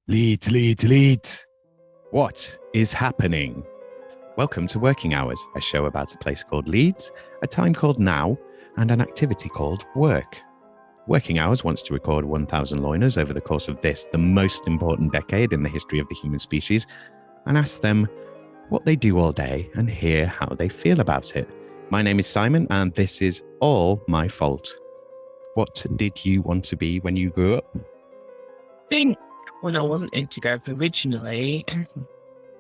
Leeds, Leeds, Leeds. What is happening? Welcome to Working Hours, a show about a place called Leeds, a time called now, and an activity called work. Working Hours wants to record 1,000 loiners over the course of this, the most important decade in the history of the human species, and ask them what they do all day and hear how they feel about it. My name is Simon, and this is all my fault. What did you want to be when you grew up? I think when I wanted to grow up originally,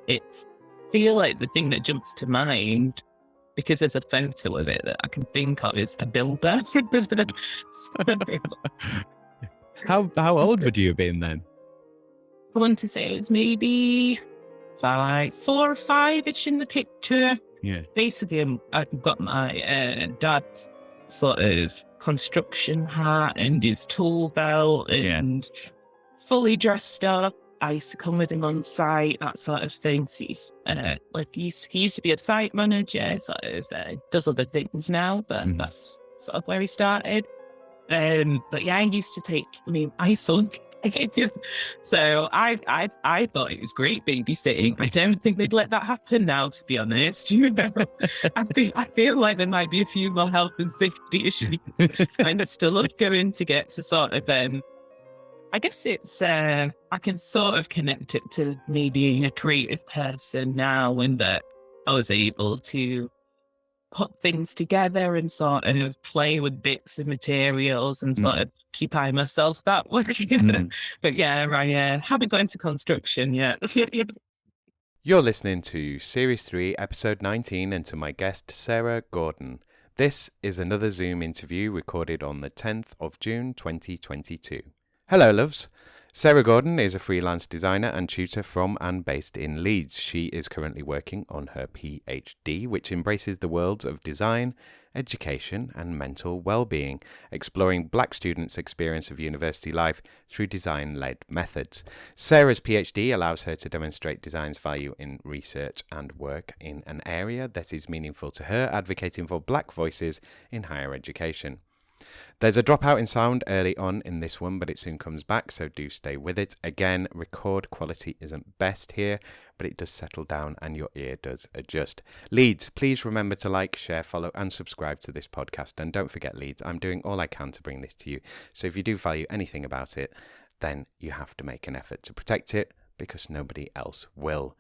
it's feel like the thing that jumps to mind, because there's a photo of it that I can think of, is a builder. How old would you have been then? I want to say it was maybe like 4 or 5-ish in the picture. Yeah. Basically, I've got my dad's sort of construction hat and his tool belt and fully dressed up. I used to come with him on site, that sort of thing. So he's he used to be a site manager, sort of does other things now, but that's sort of where he started. But yeah, I used to take me my son. So I thought it was great babysitting. I don't think they'd let that happen now, to be honest. You know, I feel like there might be a few more health and safety issues. And I still love going to get to sort of I guess it's, I can sort of connect it to me being a creative person now, and that I was able to put things together and sort of play with bits of materials and sort of occupy myself that way. But yeah, I haven't got into construction yet. You're listening to Series 3, Episode 19, and to my guest, Sarah Gordon. This is another Zoom interview recorded on the 10th of June 2022. Hello, loves. Sarah Gordon is a freelance designer and tutor from and based in Leeds. She is currently working on her PhD, which embraces the worlds of design, education, and mental well-being, exploring Black students' experience of university life through design-led methods. Sarah's PhD allows her to demonstrate design's value in research and work in an area that is meaningful to her, advocating for Black voices in higher education. There's a dropout in sound early on in this one, but it soon comes back, so do stay with it. Again, record quality isn't best here, but it does settle down and your ear does adjust. Leeds, please remember to like, share, follow and subscribe to this podcast. And don't forget, Leeds, I'm doing all I can to bring this to you. So if you do value anything about it, then you have to make an effort to protect it, because nobody else will.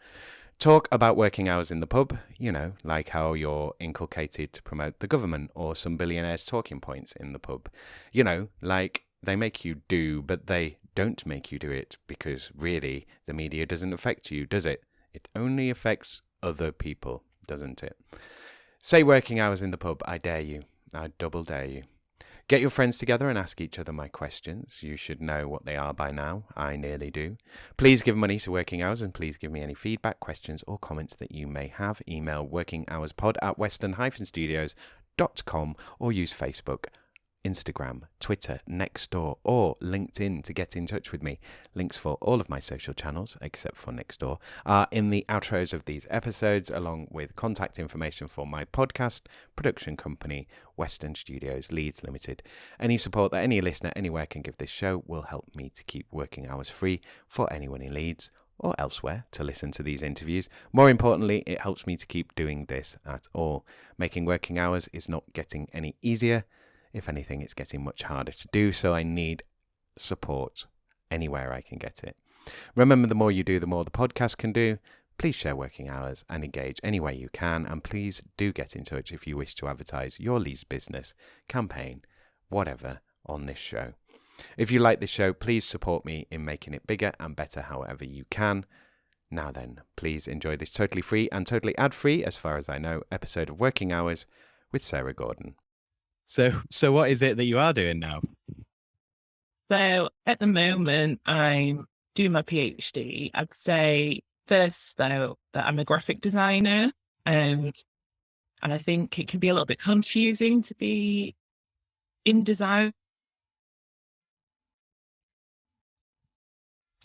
Talk about working hours in the pub, you know, like how you're inculcated to promote the government, or some billionaires' talking points in the pub. You know, like they make you do, but they don't make you do it, because really the media doesn't affect you, does it? It only affects other people, doesn't it? Say working hours in the pub, I dare you. I double dare you. Get your friends together and ask each other my questions. You should know what they are by now. I nearly do. Please give money to Working Hours, and please give me any feedback, questions or comments that you may have. Email workinghourspod@westernstudios.com or use Facebook, Instagram, Twitter, Nextdoor or LinkedIn to get in touch with me. Links for all of my social channels, except for Nextdoor, are in the outros of these episodes, along with contact information for my podcast, production company, Western Studios Leeds Limited. Any support that any listener anywhere can give this show will help me to keep Working Hours free for anyone in Leeds or elsewhere to listen to these interviews. More importantly, it helps me to keep doing this at all. Making Working Hours is not getting any easier. If anything, it's getting much harder to do, so I need support anywhere I can get it. Remember, the more you do, the more the podcast can do. Please share Working Hours and engage any way you can, and please do get in touch if you wish to advertise your Leeds business, campaign, whatever, on this show. If you like this show, please support me in making it bigger and better however you can. Now then, please enjoy this totally free and totally ad-free, as far as I know, episode of Working Hours with Sarah Gordon. So what is it that you are doing now? So at the moment, I'm doing my PhD. I'd say first, though, that I'm a graphic designer. And I think it can be a little bit confusing to be in design.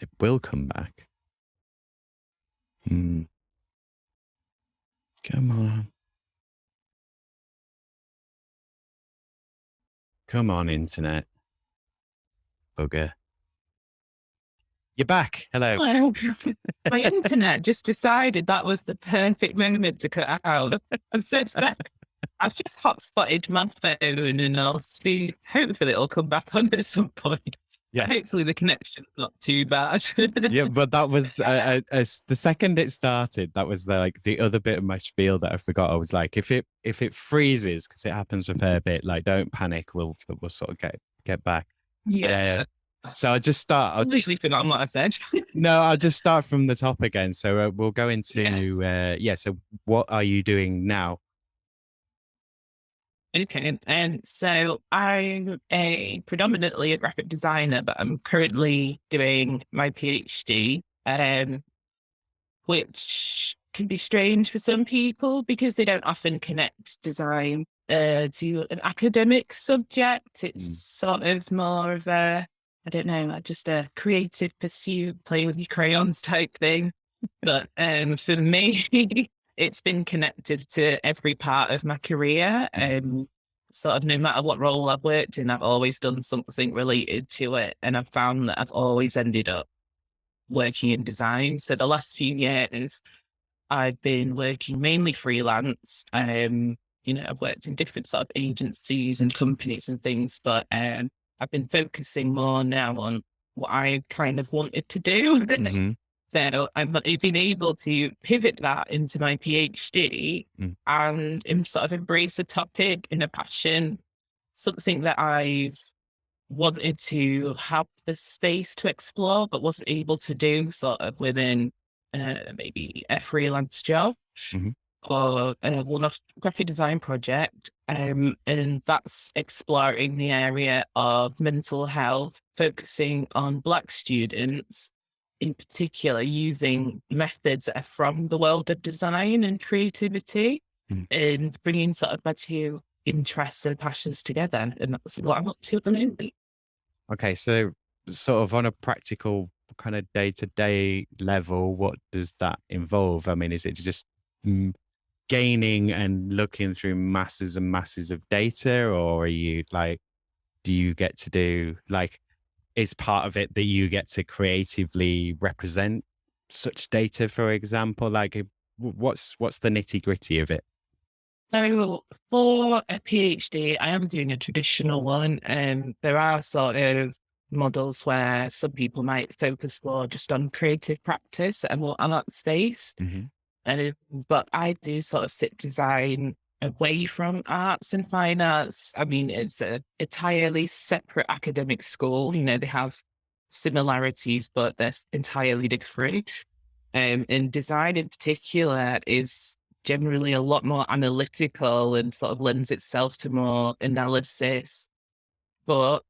It will come back. Come on. Come on, internet. Bugger. You're back. Hello. Well, my internet just decided that was the perfect moment to cut out. And since then, I've just hotspotted my phone and I'll see, hopefully it'll come back on at some point. Yeah. Hopefully the connection's not too bad. Yeah, but that was the second it started. That was the other bit of my spiel that I forgot. I was like, if it freezes, because it happens a fair bit, like don't panic. We'll sort of get back. Yeah. So I'll just start. I've literally forgotten what I said. No, I'll just start from the top again. So we'll go into So what are you doing now? Okay, and so I'm predominantly a graphic designer, but I'm currently doing my PhD, which can be strange for some people because they don't often connect design to an academic subject. It's sort of more of a, I don't know, just a creative pursuit, play with your crayons type thing. But for me, it's been connected to every part of my career. Sort of no matter what role I've worked in, I've always done something related to it. And I've found that I've always ended up working in design. So the last few years, I've been working mainly freelance. I've worked in different sort of agencies and companies and things, but I've been focusing more now on what I kind of wanted to do. Mm-hmm. So I've been able to pivot that into my PhD and sort of embrace a topic and a passion, something that I've wanted to have the space to explore, but wasn't able to do sort of within maybe a freelance job or a one-off graphic design project. And that's exploring the area of mental health, focusing on Black students in particular, using methods that are from the world of design and creativity and bringing sort of my two interests and passions together. And that's what I'm up to at the moment. Okay, so sort of on a practical kind of day-to-day level, what does that involve? I mean, is it just gaining and looking through masses and masses of data, or are you do you get to do is part of it that you get to creatively represent such data, for example? What's the nitty-gritty of it? So for a PhD, I am doing a traditional one, and there are sort of models where some people might focus more just on creative practice and more on that space. But I do sort of sit design away from arts and fine arts. I mean, it's an entirely separate academic school. They have similarities, but they're entirely different. And design in particular is generally a lot more analytical and sort of lends itself to more analysis. But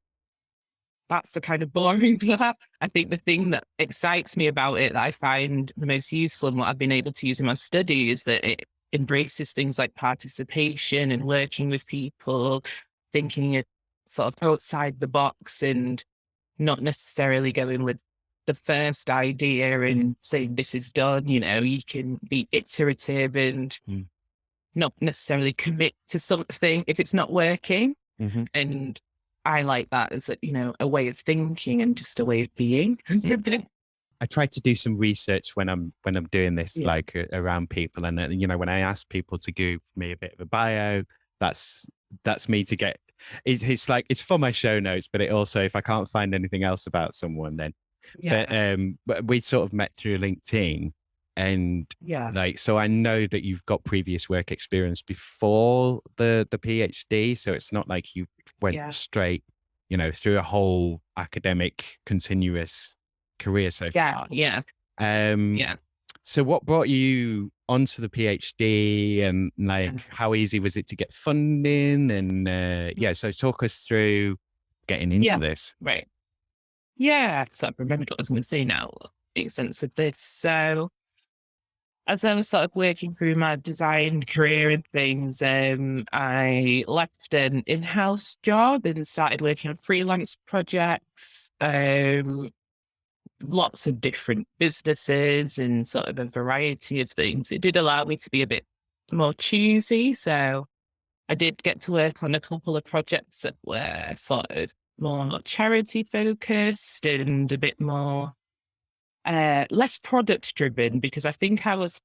that's the kind of boring part. I think the thing that excites me about it, that I find the most useful and what I've been able to use in my study, is that it embraces things like participation and working with people, thinking it sort of outside the box and not necessarily going with the first idea and saying this is done. You can be iterative and not necessarily commit to something if it's not working. And I like that as a way of thinking and just a way of being. I try to do some research when I'm doing this, around people, and when I ask people to give me a bit of a bio, that's me to get. It's for my show notes, but it also, if I can't find anything else about someone, then. But we sort of met through LinkedIn, and so I know that you've got previous work experience before the PhD, so it's not like you went straight, through a whole academic continuous career so far. So what brought you onto the PhD, and how easy was it to get funding? And so talk us through getting into this. Right. Yeah, so I remembered what I was going to say now. Makes sense with this. So as I was sort of working through my design career and things, I left an in-house job and started working on freelance projects, lots of different businesses and sort of a variety of things. It did allow me to be a bit more choosy. So I did get to work on a couple of projects that were sort of more charity focused and a bit more less product driven, because I think I was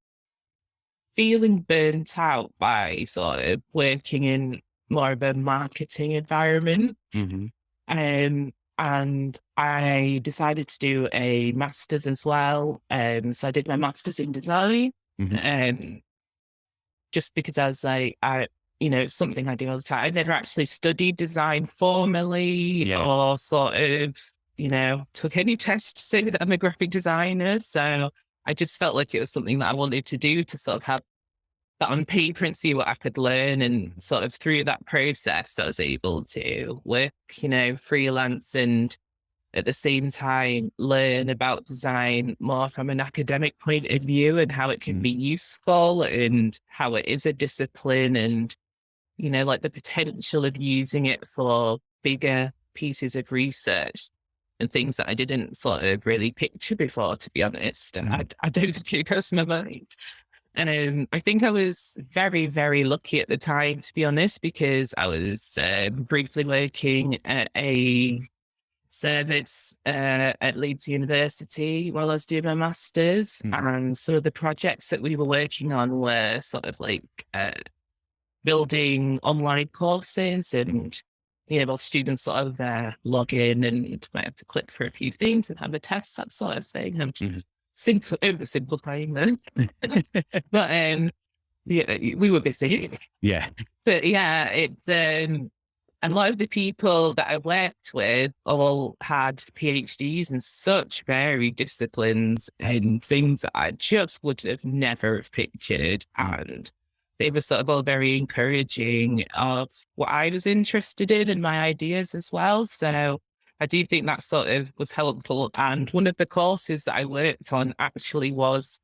feeling burnt out by sort of working in more of a marketing environment. Mm-hmm. And I decided to do a master's as well. So I did my master's in design. Mhm. Just because I was like, it's something I do all the time. I never actually studied design formally Yeah. or sort of, took any tests to say that I'm a graphic designer. So I just felt like it was something that I wanted to do, to sort of have that on paper and see what I could learn. And sort of through that process, I was able to work, freelance, and at the same time learn about design more from an academic point of view, and how it can be useful, and how it is a discipline, and, like the potential of using it for bigger pieces of research and things that I didn't sort of really picture before, to be honest. I don't think it crossed my mind. And I think I was very, very lucky at the time, to be honest, because I was briefly working at a service at Leeds University while I was doing my master's. And some of the projects that we were working on were sort of like building online courses, and well, students sort of log in and might have to click for a few things and have a test, that sort of thing. I'm oversimplifying this. But yeah, we were busy. Yeah. But yeah, a lot of the people that I worked with all had PhDs in such varied disciplines and things that I just would have never have pictured. And they were sort of all very encouraging of what I was interested in and my ideas as well. So I do think that sort of was helpful. And one of the courses that I worked on actually was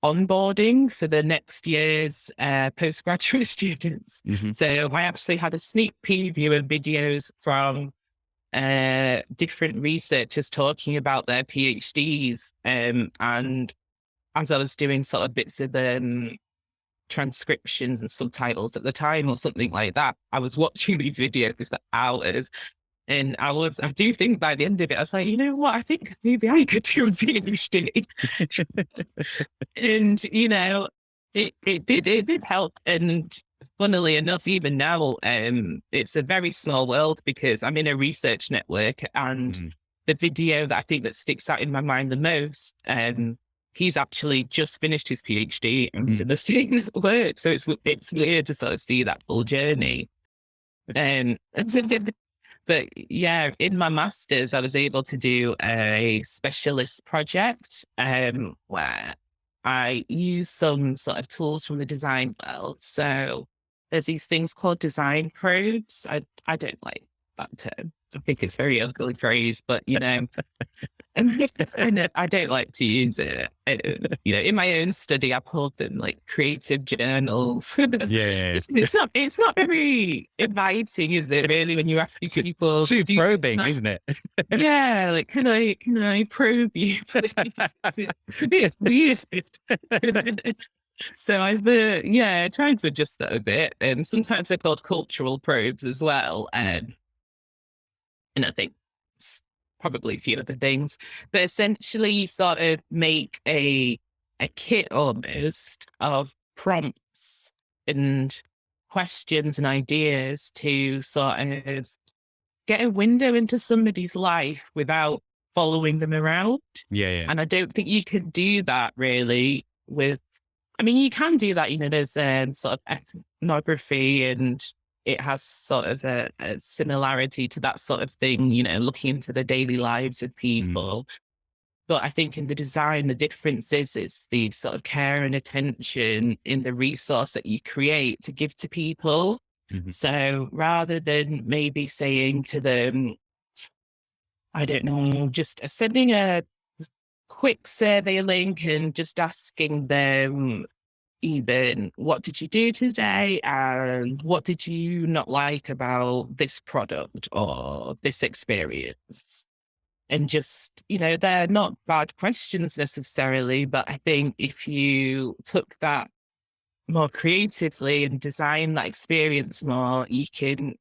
onboarding for the next year's postgraduate students. So I actually had a sneak preview of videos from different researchers talking about their PhDs. And as I was doing sort of bits of transcriptions and subtitles at the time or something like that, I was watching these videos for hours. And I do think by the end of it, I was like, you know what? I think maybe I could do a PhD. And, it did help. And funnily enough, even now, it's a very small world, because I'm in a research network, and the video that I think that sticks out in my mind the most, he's actually just finished his PhD and he's in the same work. So it's weird to sort of see that full journey. But yeah, in my master's, I was able to do a specialist project where I use some sort of tools from the design world. So there's these things called design probes. I don't like that term. I think it's a very ugly phrase, but and I don't like to use it. In my own study, I pulled them like creative journals. Yeah. It's not very inviting, is it? Really, when you're asking people, Too probing, isn't it? Yeah, like can I probe you? It's a bit weird. So I've trying to adjust that a bit. And sometimes they're called cultural probes as well. And I think probably a few other things, but essentially you sort of make a kit almost of prompts and questions and ideas to sort of get a window into somebody's life without following them around. Yeah. And I don't think you can do that really you can do that, there's sort of ethnography, and it has sort of a similarity to that sort of thing, looking into the daily lives of people. But I think in the design, the difference is it's the sort of care and attention in the resource that you create to give to people. So rather than maybe saying to them, I don't know, just sending a quick survey link and just asking them, even what did you do today and what did you not like about this product or this experience? And just, they're not bad questions necessarily, but I think if you took that more creatively and design that experience more, you can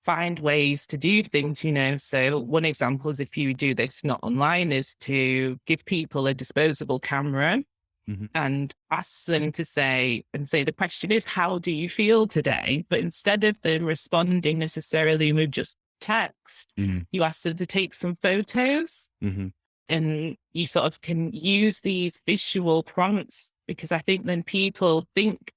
find ways to do things, So one example is, if you do this not online, is to give people a disposable camera Mhm. and ask them to say, the question is, how do you feel today? But instead of them responding necessarily with just text, Mhm. you ask them to take some photos, Mhm. and you sort of can use these visual prompts, because I think then people think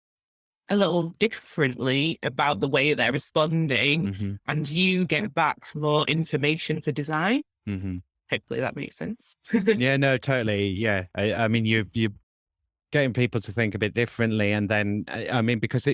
a little differently about the way they're responding, Mhm. and you get back more information for design. Mhm. Hopefully that makes sense. Yeah, no, totally. Yeah. I mean, you're getting people to think a bit differently. And then, I mean, because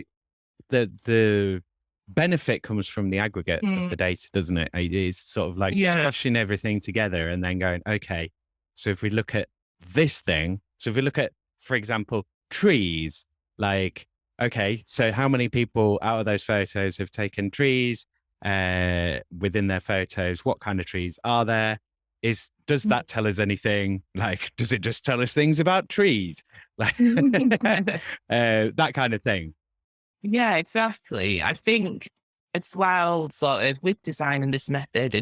the benefit comes from the aggregate of the Mm, data, doesn't it? It's sort of like yeah. squashing everything together and then going, okay, so if we look at this thing, so if we look at, for example, trees, like, okay, so how many people out of those photos have taken trees within their photos? What kind of trees are there? Does that tell us anything? Like, does it just tell us things about trees? Like that kind of thing. Yeah, exactly. I think it's well sort of with designing this method,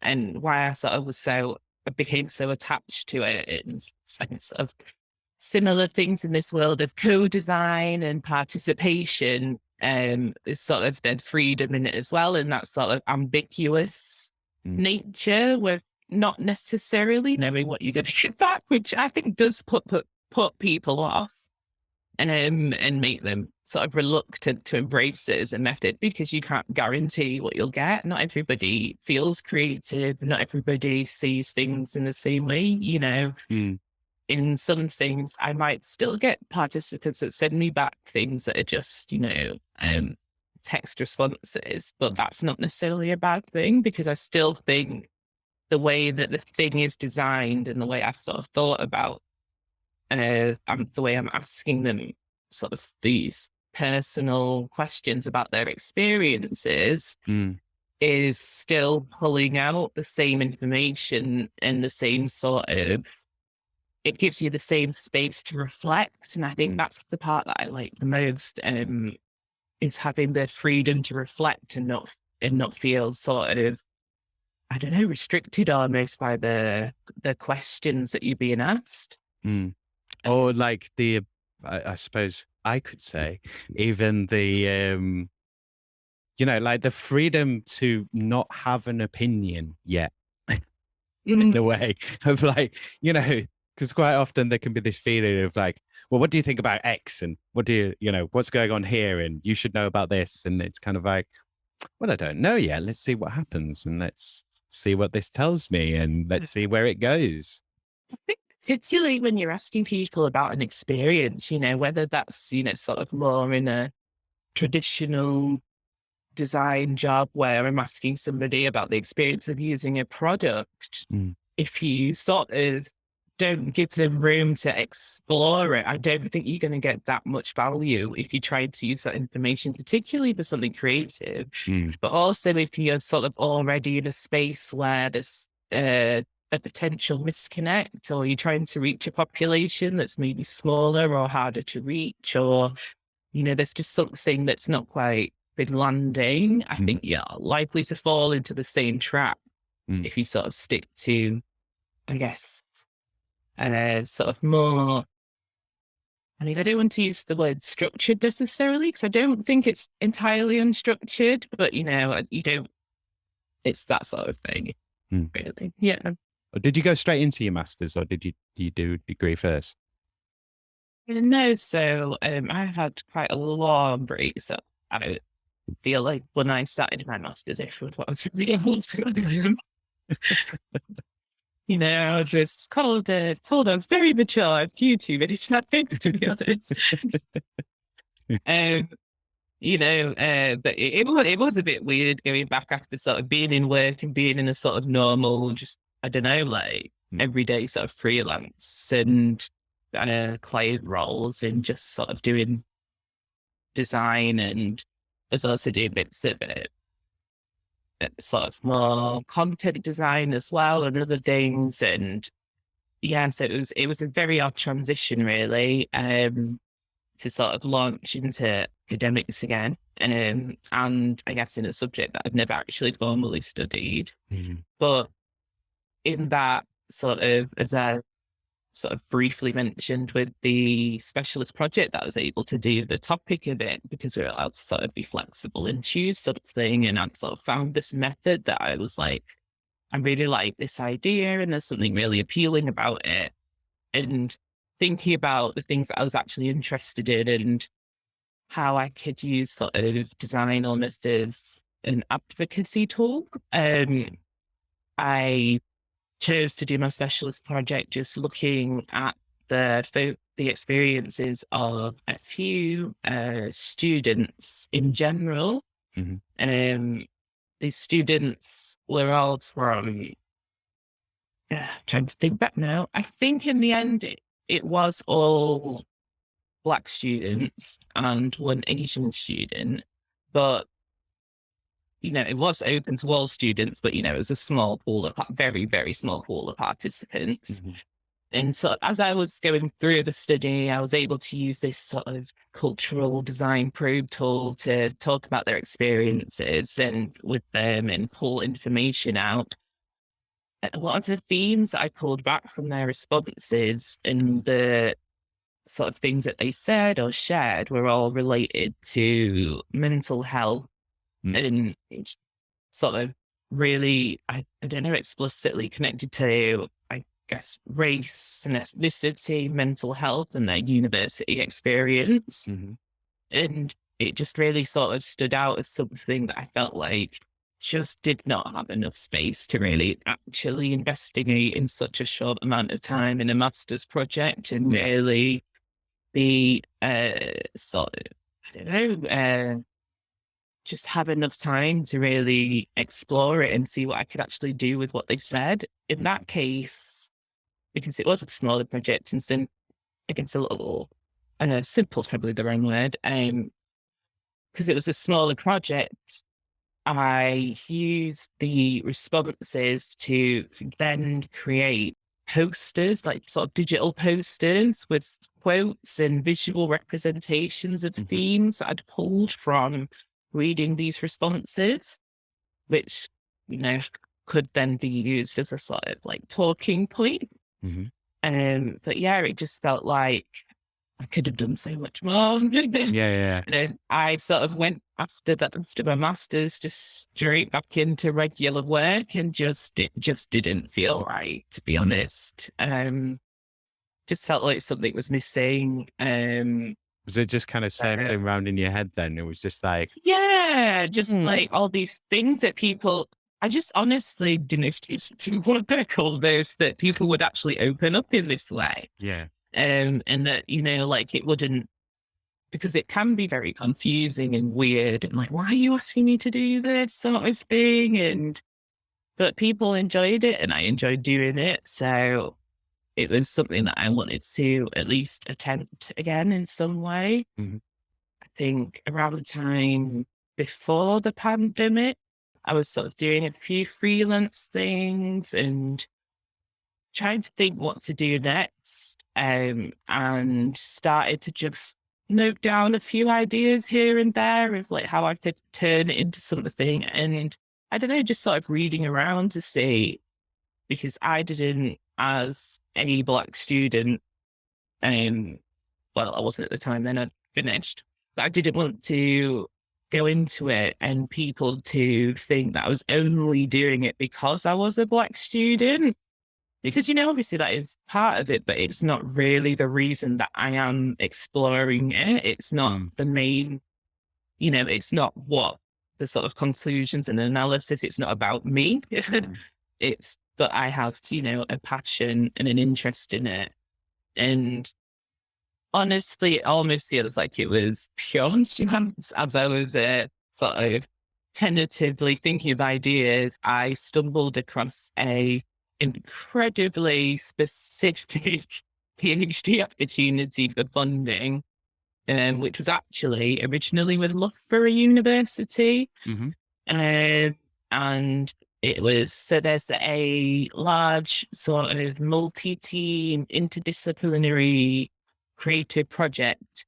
and why I became so attached to it, and sort of similar things in this world of co-design and participation, is sort of then freedom in it as well, and that sort of ambiguous Mm. nature with not necessarily knowing what you're going to get back, which I think does put people off, and make them sort of reluctant to embrace it as a method, because you can't guarantee what you'll get. Not everybody feels creative. Not everybody sees things in the same way. Mm. In some things, I might still get participants that send me back things that are just, text responses, but that's not necessarily a bad thing, because I still think the way that the thing is designed and the way I've sort of thought about the way I'm asking them sort of these personal questions about their experiences Mm. is still pulling out the same information and the same sort of, it gives you the same space to reflect. And I think Mm. that's the part that I like the most, is having the freedom to reflect and not feel sort of, I don't know, restricted almost by the questions that you're being asked. Mm. Or like I suppose I could say, even like the freedom to not have an opinion yet, in Mm, a way of like, because quite often there can be this feeling of like, well, what do you think about X? And what do what's going on here? And you should know about this. And it's kind of like, well, I don't know yet. Let's see what happens. And let's see what this tells me. And let's see where it goes. I think particularly when you're asking people about an experience, whether that's, sort of more in a traditional design job where I'm asking somebody about the experience of using a product, Mm. if you sort of don't give them room to explore it, I don't think you're going to get that much value if you try to use that information, particularly for something creative. Mm. But also if you're sort of already in a space where there's a potential misconnect, or you're trying to reach a population that's maybe smaller or harder to reach, or, there's just something that's not quite been landing, I Mm. think you're likely to fall into the same trap Mm. if you sort of stick to, I guess, sort of more. I mean, I don't want to use the word structured necessarily, because I don't think it's entirely unstructured, but you don't. It's that sort of thing, Mm. really. Yeah. Or did you go straight into your masters, or did you do a degree first? No, so I had quite a long break, so I feel like when I started my masters, everyone thought I was really able to. I was just told I was very mature a few too many times, to be honest. Um, but it was a bit weird going back after sort of being in work and being in a sort of normal, just, I don't know, like Mm. everyday sort of freelance and client roles, and just sort of doing design, and was also doing bits of it, sort of more content design as well, and other things. And yeah, so it was a very odd transition, really. to sort of launch into academics again. And I guess in a subject that I've never actually formally studied. But in that sort of, as I sort of briefly mentioned with the specialist project, that I was able to do the topic of it because we were allowed to sort of be flexible and choose something. And I sort of found this method that I was like, I really like this idea and there's something really appealing about it. And thinking about the things that I was actually interested in and how I could use sort of design almost as an advocacy tool. I chose to do my specialist project just looking at the experiences of a few students in general. And these students were all from, trying to think back now, I think in the end it was all Black students and one Asian student, but it was open to all students, but it was a small pool of very, very small pool of participants. And so as I was going through the study, I was able to use this sort of cultural design probe tool to talk about their experiences and with them and pull information out. A lot of the themes I pulled back from their responses and the sort of things that they said or shared were all related to mental health and it's sort of really, I don't know, explicitly connected to, I guess, race and ethnicity, mental health, and their university experience. And it just really sort of stood out as something that I felt like just did not have enough space to really actually investigate in such a short amount of time in a master's project and really be sort of, I don't know, just have enough time to really explore it and see what I could actually do with what they've said. In that case, because it was a smaller project and against a little, I know simple is probably the wrong word, because it was a smaller project, I used the responses to then create posters, like sort of digital posters with quotes and visual representations of themes that I'd pulled from reading these responses, which, could then be used as a sort of like talking point. But yeah, it just felt like I could have done so much more. I sort of went after my master's just straight back into regular work and it just didn't feel right, to be honest. Just felt like something was missing. Was it just kind of circling around in your head then? It was just like... Yeah, just like all these things that I just honestly didn't expect to work almost, that people would actually open up in this way. Yeah. And that, like it wouldn't, because it can be very confusing and weird and like, why are you asking me to do this sort of thing? But people enjoyed it and I enjoyed doing it. So it was something that I wanted to at least attempt again in some way. I think around the time before the pandemic, I was sort of doing a few freelance things and trying to think what to do next, and started to just note down a few ideas here and there of like how I could turn it into something. And I don't know, just sort of reading around to see, because I didn't, as a Black student, well, I wasn't at the time then, I'd finished, but I didn't want to go into it and people to think that I was only doing it because I was a Black student. Because, obviously that is part of it, but it's not really the reason that I am exploring it. It's not the main, it's not what the sort of conclusions and analysis, it's not about me. But I have, a passion and an interest in it. And honestly, it almost feels like it was pure chance. As I was sort of tentatively thinking of ideas, I stumbled across a incredibly specific PhD opportunity for funding, which was actually originally with Loughborough University. And it was, so there's a large sort of multi-team, interdisciplinary creative project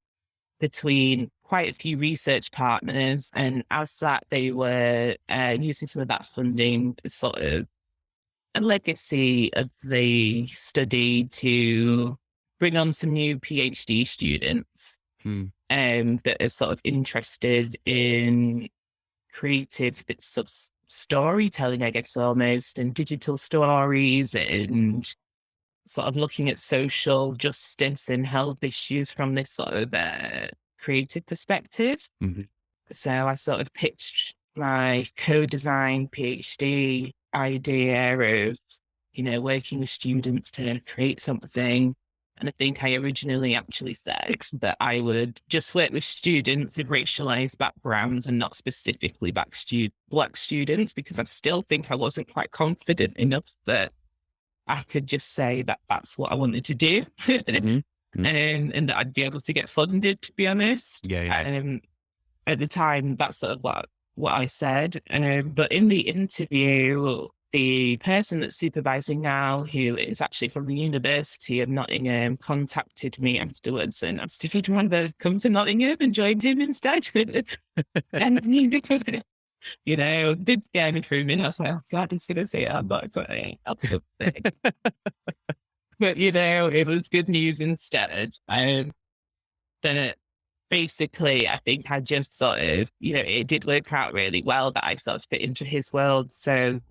between quite a few research partners. And as that, they were using some of that funding as sort of a legacy of the study to bring on some new PhD students that are sort of interested in creative bits of storytelling, I guess, almost, and digital stories, and sort of looking at social justice and health issues from this sort of creative perspective. So I sort of pitched my co-design PhD idea of, working with students to create something. And I think I originally actually said that I would just work with students of racialized backgrounds and not specifically Black students, because I still think I wasn't quite confident enough that I could just say that that's what I wanted to do. And that I'd be able to get funded, to be honest. At the time, that's sort of what I said. But in the interview, the person that's supervising now, who is actually from the University of Nottingham, contacted me afterwards and asked if I'd rather come to Nottingham and join him instead. And did scare me for a minute. I was like, oh God, he's going to say I'm not going up something. But, it was good news instead. Then basically, I think I just sort of, it did work out really well that I sort of fit into his world. So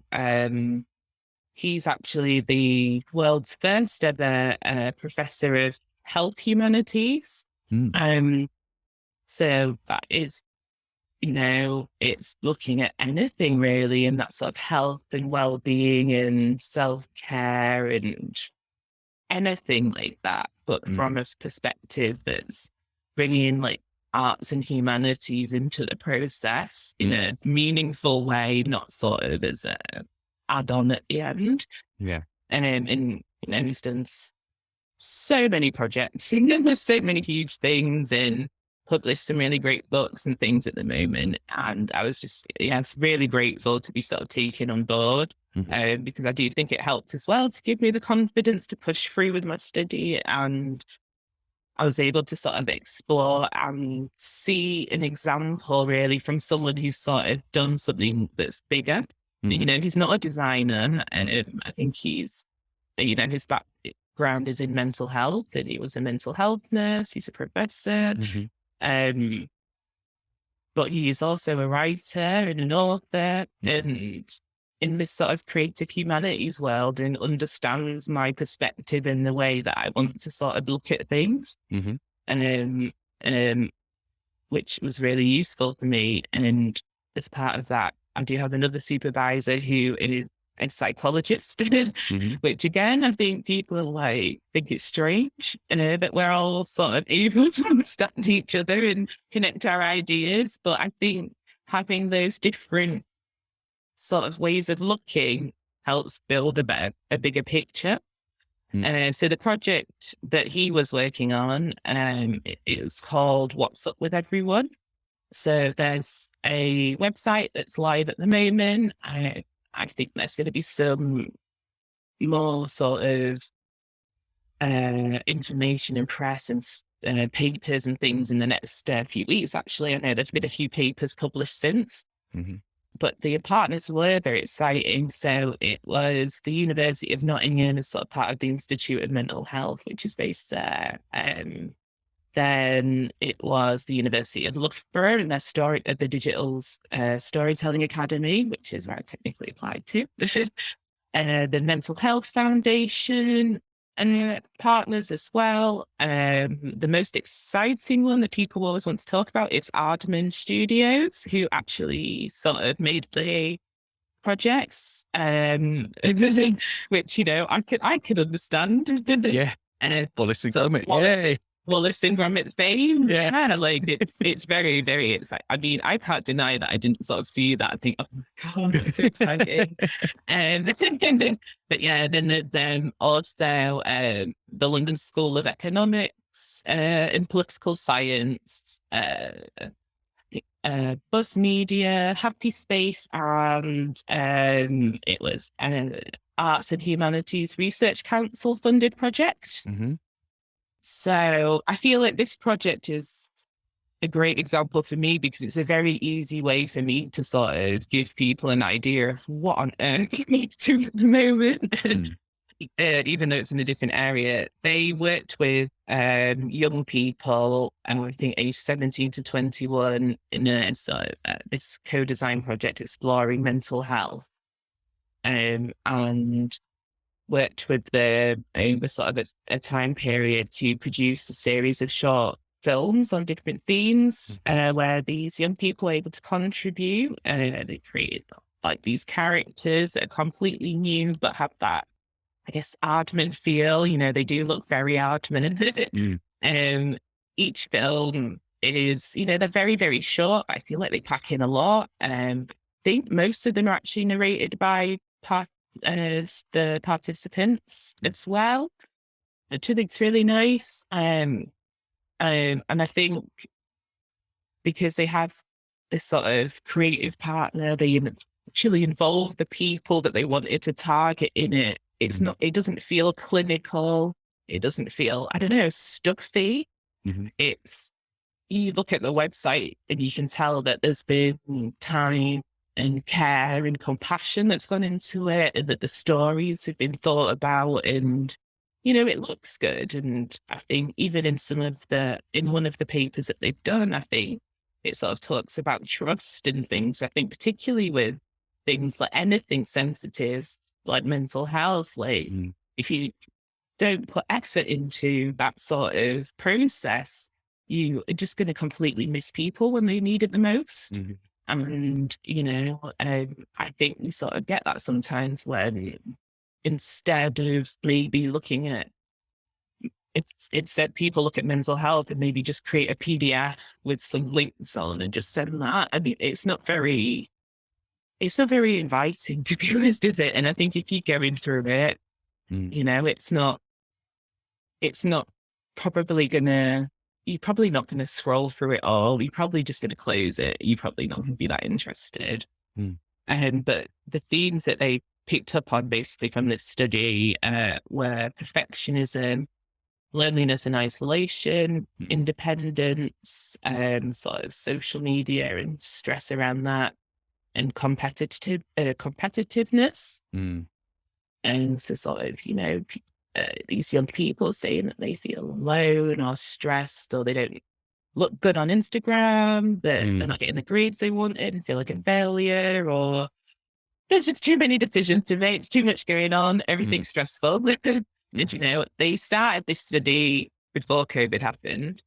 he's actually the world's first ever professor of health humanities. So that is, it's looking at anything really in that sort of health and well-being and self-care and anything like that, but from a perspective that's bringing like arts and humanities into the process in a meaningful way, not sort of as a add-on at the end. And in an instance, so many projects, there's so many huge things, and published some really great books and things at the moment. And I was just, really grateful to be sort of taken on board, because I do think it helped as well to give me the confidence to push through with my study. And I was able to sort of explore and see an example really from someone who's sort of done something that's bigger. He's not a designer, and I think he's, his background is in mental health, and he was a mental health nurse. He's a professor. But he is also a writer and an author, and in this sort of creative humanities world, and understands my perspective in the way that I want to sort of look at things. And which was really useful for me. And as part of that, I do have another supervisor who is a psychologist, which again, I think people think it's strange, that we're all sort of able to understand each other and connect our ideas. But I think having those different sort of ways of looking helps build a bigger picture. So the project that he was working on, it is called What's Up With Everyone. So there's a website that's live at the moment. I think there's going to be some more sort of information and press and papers and things in the next few weeks, actually. I know there's been a few papers published since. But the partners were very exciting. So it was the University of Nottingham as sort of part of the Institute of Mental Health, which is based there. Then it was the University of Loughborough and the Digital Storytelling Academy, which is where I technically applied to. The Mental Health Foundation and partners as well. The most exciting one that people always want to talk about is Aardman Studios, who actually sort of made the projects, which, I could understand. Wallace and Gromit. Wallace and Gromit fame. It's very, very exciting. I mean, I can't deny that I didn't sort of see that. I think, oh my God, that's so exciting. But then there's also the London School of Economics and Political Science, Buzz Media, Happy Space, and it was an Arts and Humanities Research Council funded project. So I feel like this project is a great example for me because it's a very easy way for me to sort of give people an idea of what on earth you need to do at the moment. Even though it's in a different area, they worked with young people, and I think aged 17 to 21 in this co-design project exploring mental health, and worked with them over sort of a time period to produce a series of short films on different themes where these young people were able to contribute, and they created like these characters that are completely new but have that, I guess, Aardman feel. They do look very Aardman. Each film is, they're very, very short. I feel like they pack in a lot. I think most of them are actually narrated by the participants as well, which I think's really nice. And I think because they have this sort of creative partner, they actually involve the people that they wanted to target in it. It's not, it doesn't feel clinical. It doesn't feel, I don't know, stuffy. It's, you look at the website and you can tell that there's been time and care and compassion that's gone into it, and that the stories have been thought about, and, it looks good. And I think even in in one of the papers that they've done, I think it sort of talks about trust and things. I think particularly with things like anything sensitive, like mental health, like if you don't put effort into that sort of process, you are just going to completely miss people when they need it the most. And, I think we sort of get that sometimes when instead of maybe looking at, it said people look at mental health and maybe just create a PDF with some links on and just send that. I mean, it's not very inviting, to be honest, is it? And I think if you're going through it, it's not probably you're probably not gonna scroll through it all. You're probably just gonna close it. You're probably not gonna be that interested. But the themes that they picked up on basically from this study were perfectionism, loneliness and isolation, independence, sort of social media and stress around that, and competitiveness. And so sort of, these young people saying that they feel alone or stressed, or they don't look good on Instagram, that they're not getting the grades they wanted and feel like a failure, or there's just too many decisions to make, it's too much going on, everything's stressful. And, they started this study before COVID happened,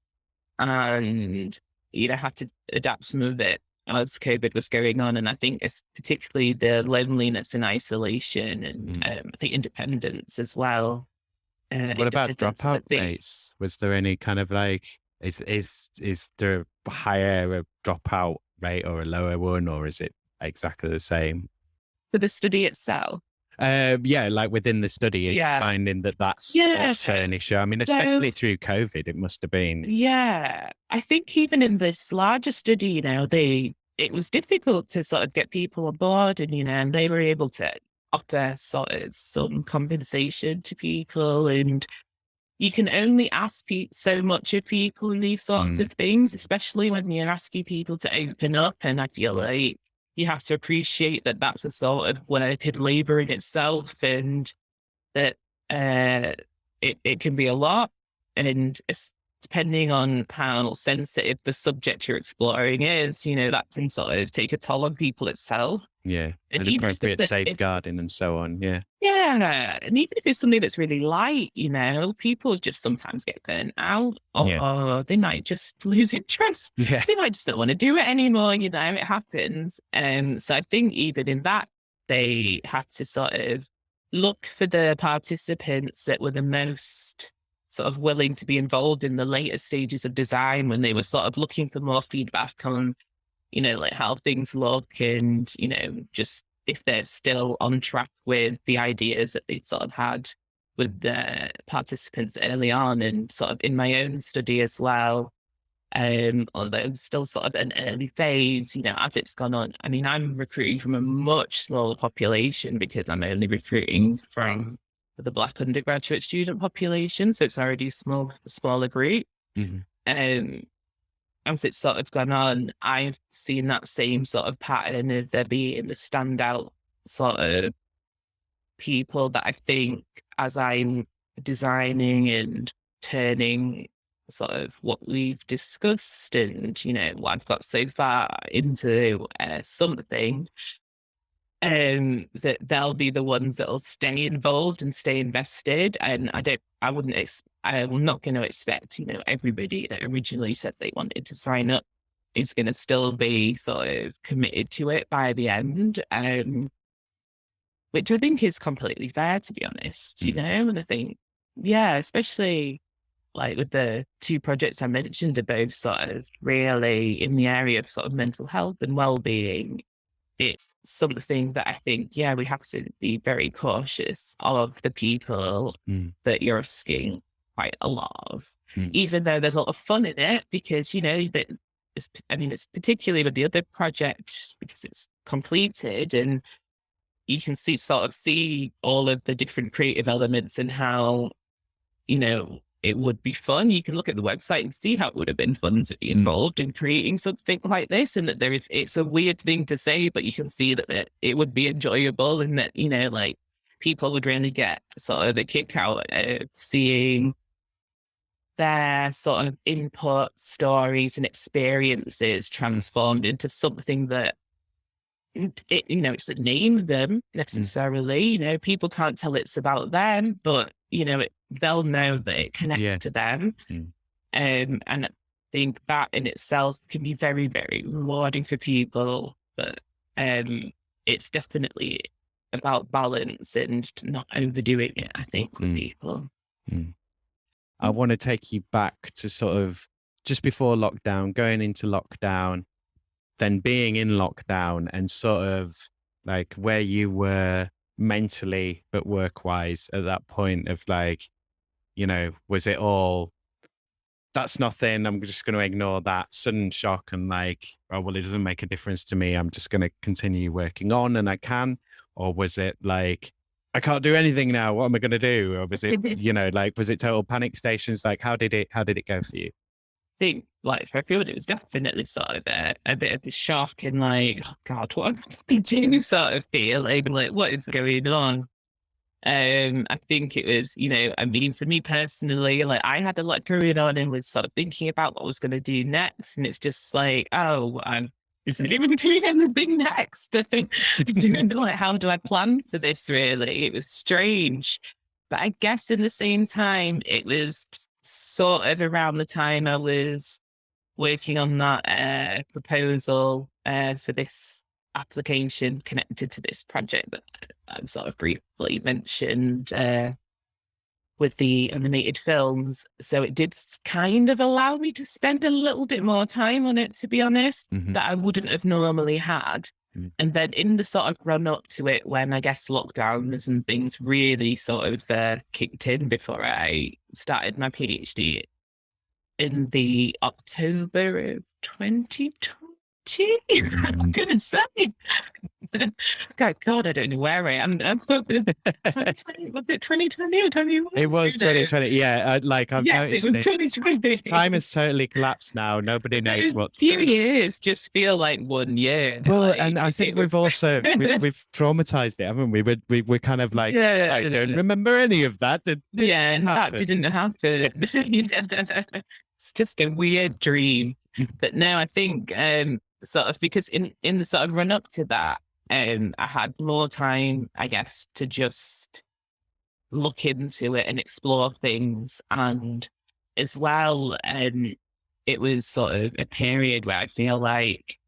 and, had to adapt some of it as COVID was going on. And I think it's particularly the loneliness and isolation and I think independence as well. What about dropout rates? Was there any kind of like, is there a higher dropout rate or a lower one, or is it exactly the same? For the study itself? Like within the study, finding that's an issue. I mean, especially through COVID, it must have been. Yeah. I think even in this larger study, it was difficult to sort of get people on board, and, and they were able to offer sort of some compensation to people, and you can only ask so much of people in these sorts of things, especially when you're asking people to open up. And I feel like you have to appreciate that that's a sort of work and labor in itself, and that it can be a lot, and it's depending on how sensitive the subject you're exploring is, that can sort of take a toll on people itself. Yeah, and appropriate safeguarding and so on. Yeah. Yeah, and even if it's something that's really light, people just sometimes get burnt out, or they might just lose interest. Yeah. They might just not want to do it anymore. It happens. So I think even in that, they had to sort of look for the participants that were the most sort of willing to be involved in the later stages of design, when they were sort of looking for more feedback on, like how things look, and, just if they're still on track with the ideas that they sort of had with the participants early on, and sort of in my own study as well. Although it's still sort of an early phase, as it's gone on. I mean, I'm recruiting from a much smaller population because I'm only recruiting from the Black undergraduate student population. So it's already a smaller group. as it's sort of gone on, I've seen that same sort of pattern of there being the standout sort of people that I think as I'm designing and turning sort of what we've discussed and, what I've got so far into something, that they'll be the ones that'll stay involved and stay invested. And I'm not going to expect, everybody that originally said they wanted to sign up is going to still be sort of committed to it by the end. Which I think is completely fair, to be honest, and I think, yeah, especially like with the two projects I mentioned are both sort of really in the area of sort of mental health and well-being. It's something that I think, yeah, we have to be very cautious of the people that you're asking quite a lot of, even though there's a lot of fun in it because, that it's particularly with the other project because it's completed and you can see all of the different creative elements and how, it would be fun. You can look at the website and see how it would have been fun to be involved in creating something like this. And that it's a weird thing to say, but you can see that it would be enjoyable and that, like people would really get sort of the kick out of seeing their sort of input, stories and experiences transformed into something that it doesn't name them necessarily. People can't tell it's about them, but they'll know that it connects to them. And I think that in itself can be very, very rewarding for people. But it's definitely about balance and not overdoing it, I think, with people. I want to take you back to sort of just before lockdown, going into lockdown, then being in lockdown and sort of like where you were mentally, but work-wise at that point of like, was it all, that's nothing, I'm just going to ignore that sudden shock and like, oh, well, it doesn't make a difference to me. I'm just going to continue working on and I can. Or was it like, I can't do anything now. What am I going to do? Or was it, like, was it total panic stations? Like, how did it go for you? Think like for everyone, it was definitely sort of a bit of a shock and like, oh God, what am I doing sort of feeling like what is going on? I think it was, for me personally, like I had a lot going on and was sort of thinking about what I was going to do next. And it's just like, oh, I'm isn't even doing anything next. I think, like, how do I plan for this really? It was strange. But I guess in the same time, it was sort of around the time I was working on that proposal for this application connected to this project that I've sort of briefly mentioned with the animated films. So it did kind of allow me to spend a little bit more time on it, to be honest, that I wouldn't have normally had. And then in the sort of run up to it, when I guess lockdowns and things really sort of kicked in before I started my PhD in the October of 2020, I'm going to say. God, I don't know where I am. Was it 2020 or 21? It was 2020. Yeah, I've noticed it was 2020. Time has totally collapsed now. Nobody knows what. Few years just feel like 1 year. Well, and I think we've also we've traumatized it, haven't we? We're kind of like, I don't remember any of that. That didn't happen. It's just a weird dream. But no, I think sort of because in the sort of run up to that, I had more time, I guess, to just look into it and explore things. And as well, it was sort of a period where I feel like,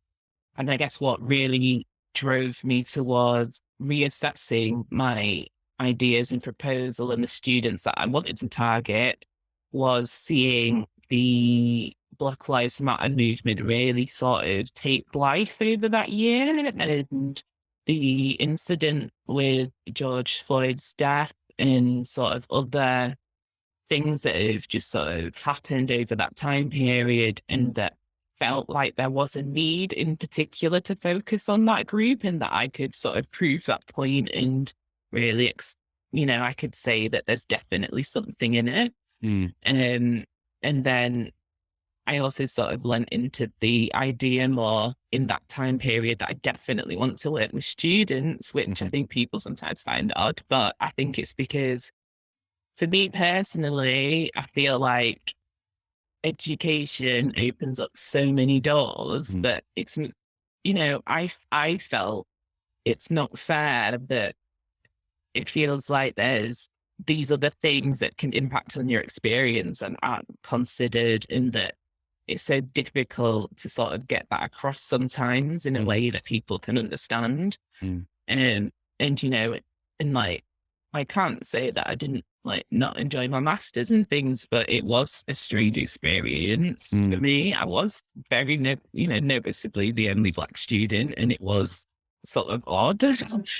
and I guess what really drove me towards reassessing my ideas and proposal and the students that I wanted to target was seeing the Black Lives Matter movement really sort of take life over that year. And the incident with George Floyd's death and sort of other things that have just sort of happened over that time period, and that felt like there was a need in particular to focus on that group, and that I could sort of prove that point and really, I could say that there's definitely something in it. And then I also sort of lent into the idea more in that time period that I definitely want to work with students, which I think people sometimes find odd. But I think it's because for me personally, I feel like education opens up so many doors that it's, I felt it's not fair that it feels like there's these other things that can impact on your experience and aren't considered, in that it's so difficult to sort of get that across sometimes in a way that people can understand. And and like, I can't say that I didn't like not enjoy my masters and things, but it was a strange experience for me. I was very, noticeably the only Black student, and it was sort of odd.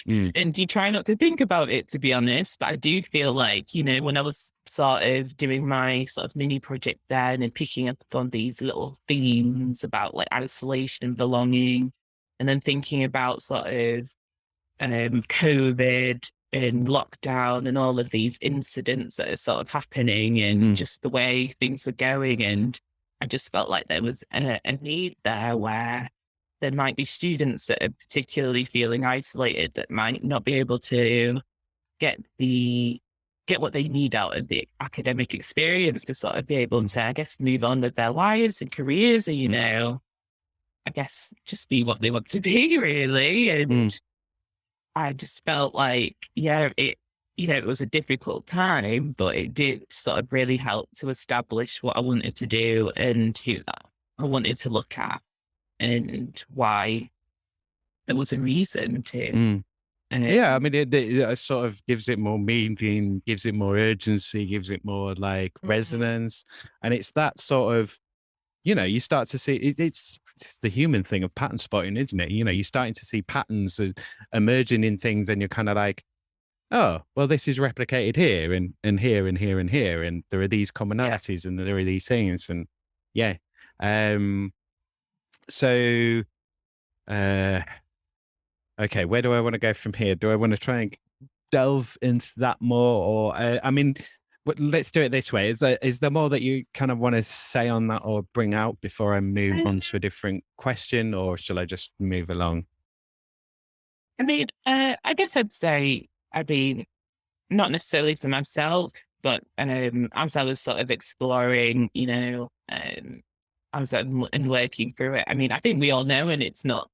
And you try not to think about it, to be honest. But I do feel like, when I was sort of doing my sort of mini project then and picking up on these little themes about like isolation and belonging, and then thinking about sort of COVID and lockdown and all of these incidents that are sort of happening and just the way things were going. And I just felt like there was a need there where there might be students that are particularly feeling isolated, that might not be able to get what they need out of the academic experience to sort of be able to, I guess, move on with their lives and careers and, I guess just be what they want to be, really. And I just felt like, it was a difficult time, but it did sort of really help to establish what I wanted to do and who that I wanted to look at, and why there was a reason to. Yeah, I mean, it sort of gives it more meaning, gives it more urgency, gives it more like resonance. And it's that sort of, you start to see it's the human thing of pattern spotting, isn't it? You're starting to see patterns emerging in things, and you're kind of like, oh, well, this is replicated here and here and here and here. And there are these commonalities and there are these things. And yeah. So, okay, where do I want to go from here? Do I want to try and delve into that more? Or, I mean, let's do it this way. Is there more that you kind of want to say on that or bring out before I move on to a different question, or shall I just move along? I mean, I guess I'd say, not necessarily for myself, but as I was sort of exploring, as I'm and working through it, I mean, I think we all know, and it's not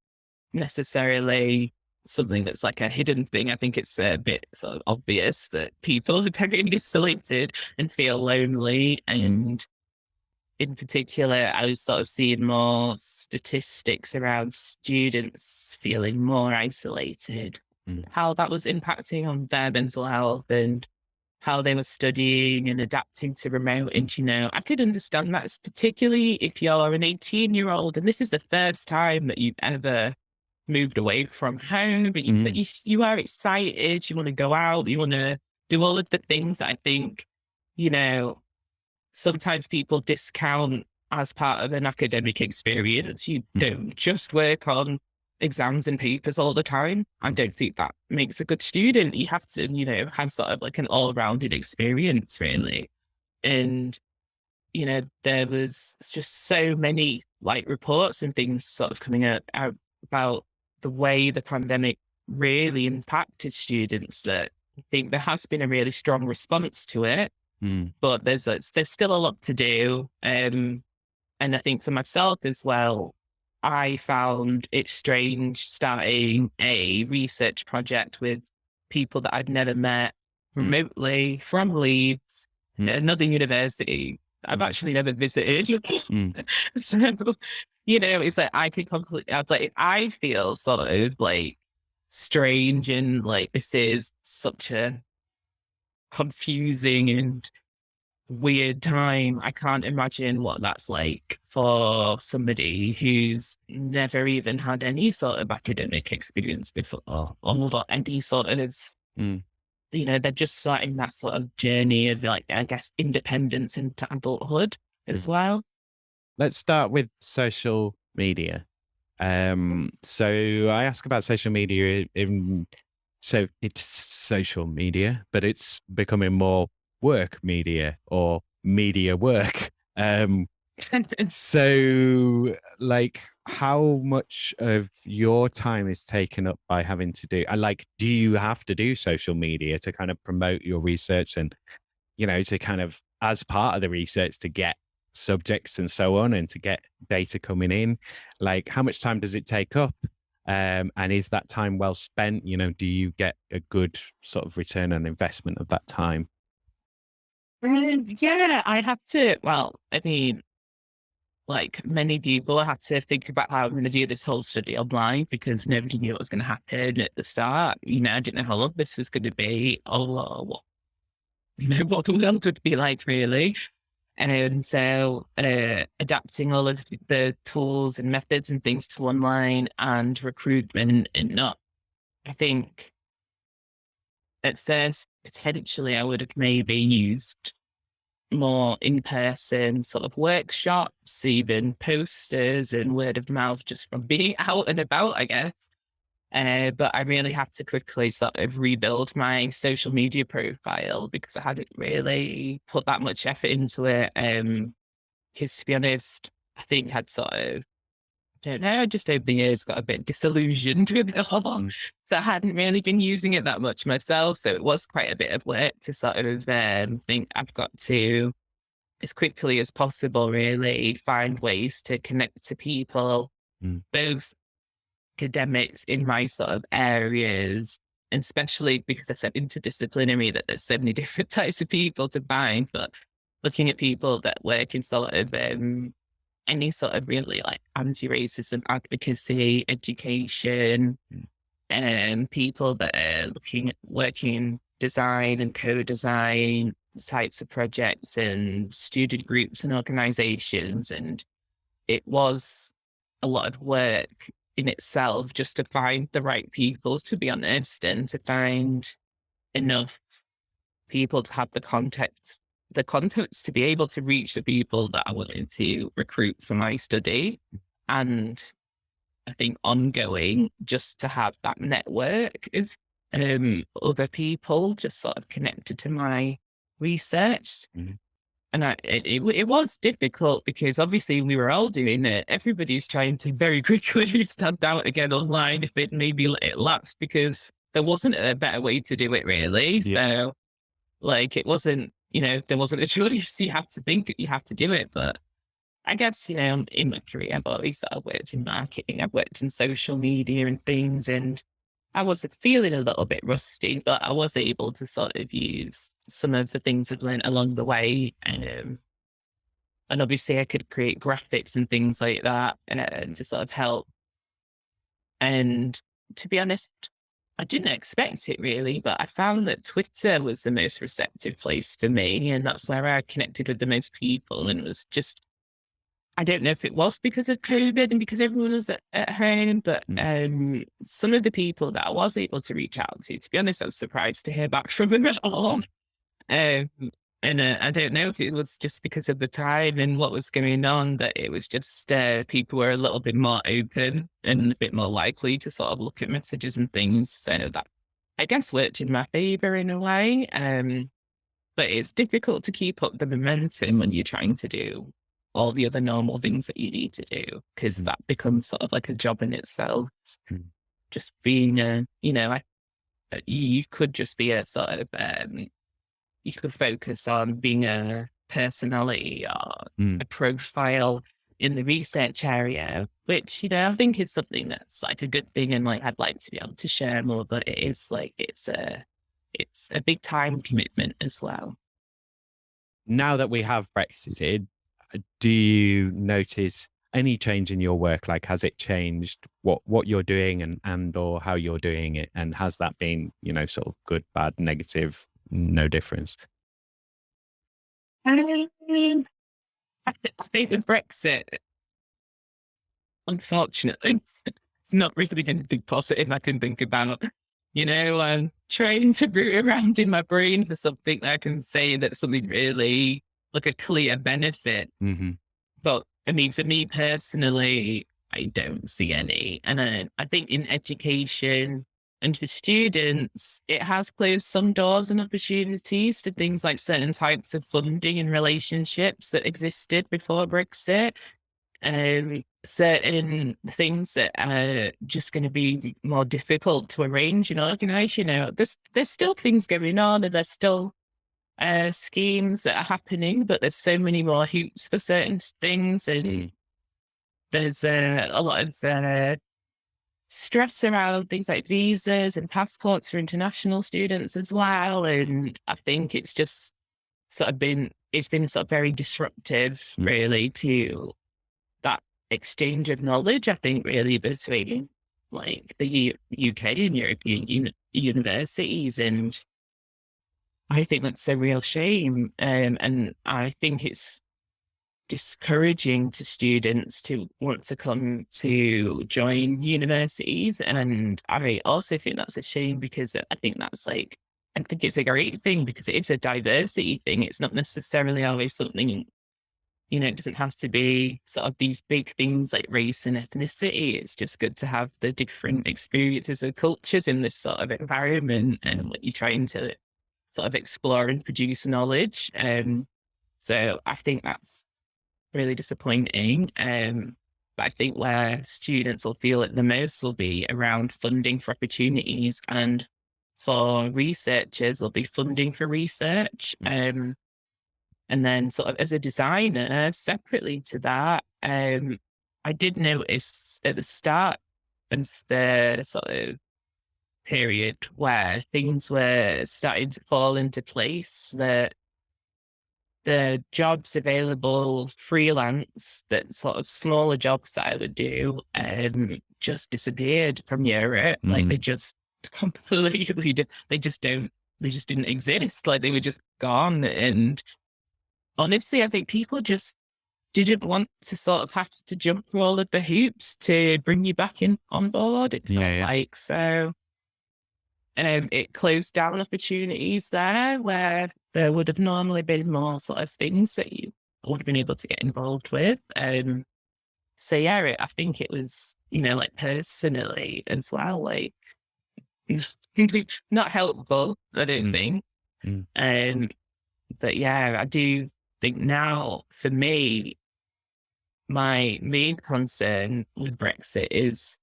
necessarily something that's like a hidden thing. I think it's a bit sort of obvious that people are very isolated and feel lonely. And in particular, I was sort of seeing more statistics around students feeling more isolated, how that was impacting on their mental health and how they were studying and adapting to remote. And, I could understand that, particularly if you're an 18-year-old and this is the first time that you've ever moved away from home, but you are excited, you want to go out, you want to do all of the things that I think, sometimes people discount as part of an academic experience. You don't just work on exams and papers all the time. I don't think that makes a good student. You have to, have sort of like an all-rounded experience, really. And, there was just so many like reports and things sort of coming out about the way the pandemic really impacted students, that I think there has been a really strong response to it. But there's still a lot to do. And I think for myself as well, I found it strange starting a research project with people that I'd never met remotely from Leeds, another university I've actually never visited. So, it's like I feel sort of like strange, and like this is such a confusing and weird time. I can't imagine what that's like for somebody who's never even had any sort of academic experience before, or any sort of, they're just starting that sort of journey of like, I guess, independence into adulthood as well. Let's start with social media. So I ask about social media so it's social media, but it's becoming more work media or media work. So, like, how much of your time is taken up by having to do, and like, do you have to do social media to kind of promote your research and, to kind of, as part of the research, to get subjects and so on and to get data coming in? Like, how much time does it take up? And is that time well spent? Do you get a good sort of return on investment of that time? Yeah, I have to. Well, I mean, like many people, I had to think about how I'm going to do this whole study online because nobody knew what was going to happen at the start. I didn't know how long this was going to be or what the world would be like, really. And so adapting all of the tools and methods and things to online and recruitment and not, I think at first, potentially I would have maybe used more in-person sort of workshops, even posters and word of mouth just from being out and about, I guess. But I really had to quickly sort of rebuild my social media profile because I hadn't really put that much effort into it. Because to be honest, I think I'd sort of, I don't know, just over the years got a bit disillusioned with it all. Mm. So I hadn't really been using it that much myself. So it was quite a bit of work to sort of think I've got to, as quickly as possible, really find ways to connect to people, Mm. both academics in my sort of areas, and especially because I said interdisciplinary, that there's so many different types of people to find, but looking at people that work in sort of any sort of really like anti-racism advocacy, education, and people that are looking at working in design and co-design types of projects and student groups and organizations. And it was a lot of work in itself just to find the right people, to be honest, and to find enough people to have the context to be able to reach the people that I wanted to recruit for my study. And I think ongoing, just to have that network of other people just sort of connected to my research. Mhm. And it was difficult because obviously we were all doing it. Everybody's trying to very quickly stand out again online if it maybe let it lapse because there wasn't a better way to do it, really. Yeah. So, like, it wasn't, there wasn't a choice. You have to think you have to do it. But I guess, in my career, I've always sort of worked in marketing. I've worked in social media and things, and I was feeling a little bit rusty, but I was able to sort of use some of the things I've learned along the way. And obviously I could create graphics and things like that to sort of help. And to be honest, I didn't expect it really, but I found that Twitter was the most receptive place for me. And that's where I connected with the most people. And it was just, I don't know if it was because of COVID and because everyone was at home, but some of the people that I was able to reach out to be honest, I was surprised to hear back from them at all. Um, and I don't know if it was just because of the time and what was going on, that it was just people were a little bit more open and a bit more likely to sort of look at messages and things. So that, I guess, worked in my favor in a way. But it's difficult to keep up the momentum when you're trying to do all the other normal things that you need to do, because that becomes sort of like a job in itself. Mm. Just being you could just be a sort of, you could focus on being a personality or a profile in the research area, which, I think is something that's like a good thing. And like, I'd like to be able to share more, but it is like, it's a big time commitment as well. Now that we have Brexited, do you notice any change in your work? Like, has it changed what you're doing and or how you're doing it? And has that been, sort of good, bad, negative, no difference? I mean, I think with Brexit, unfortunately, it's not really anything positive I can think about. I'm trying to root around in my brain for something that I can say that's something really like a clear benefit. Mm-hmm. But I mean, for me personally, I don't see any. And I think in education, And for students, it has closed some doors and opportunities to things like certain types of funding and relationships that existed before Brexit. Certain things that are just going to be more difficult to arrange and organise. There's still things going on, and there's still schemes that are happening, but there's so many more hoops for certain things, and there's a lot of stress around things like visas and passports for international students as well. And I think it's just it's been sort of very disruptive, really, to that exchange of knowledge, I think, really, between like the UK and European universities. And I think that's a real shame. And I think it's discouraging to students to want to come to join universities. And I also think that's a shame, because I think it's a great thing, because it's a diversity thing. It's not necessarily always something, it doesn't have to be sort of these big things like race and ethnicity. It's just good to have the different experiences and cultures in this sort of environment, and when you're trying to sort of explore and produce knowledge. So I think that's really disappointing. But I think where students will feel it the most will be around funding for opportunities, and for researchers will be funding for research. And then sort of as a designer, separately to that, I did notice at the start of the sort of period where things were starting to fall into place, that the jobs available freelance, that sort of smaller jobs that I would do, just disappeared from Europe. Like they just completely they just didn't exist. Like they were just gone. And honestly, I think people just didn't want to sort of have to jump through all of the hoops to bring you back in on board. It felt like so. It closed down opportunities there where there would have normally been more sort of things that you would have been able to get involved with. So yeah, I think it was, like personally as well, like not helpful, I don't think. But yeah, I do think now, for me, my main concern with Brexit is,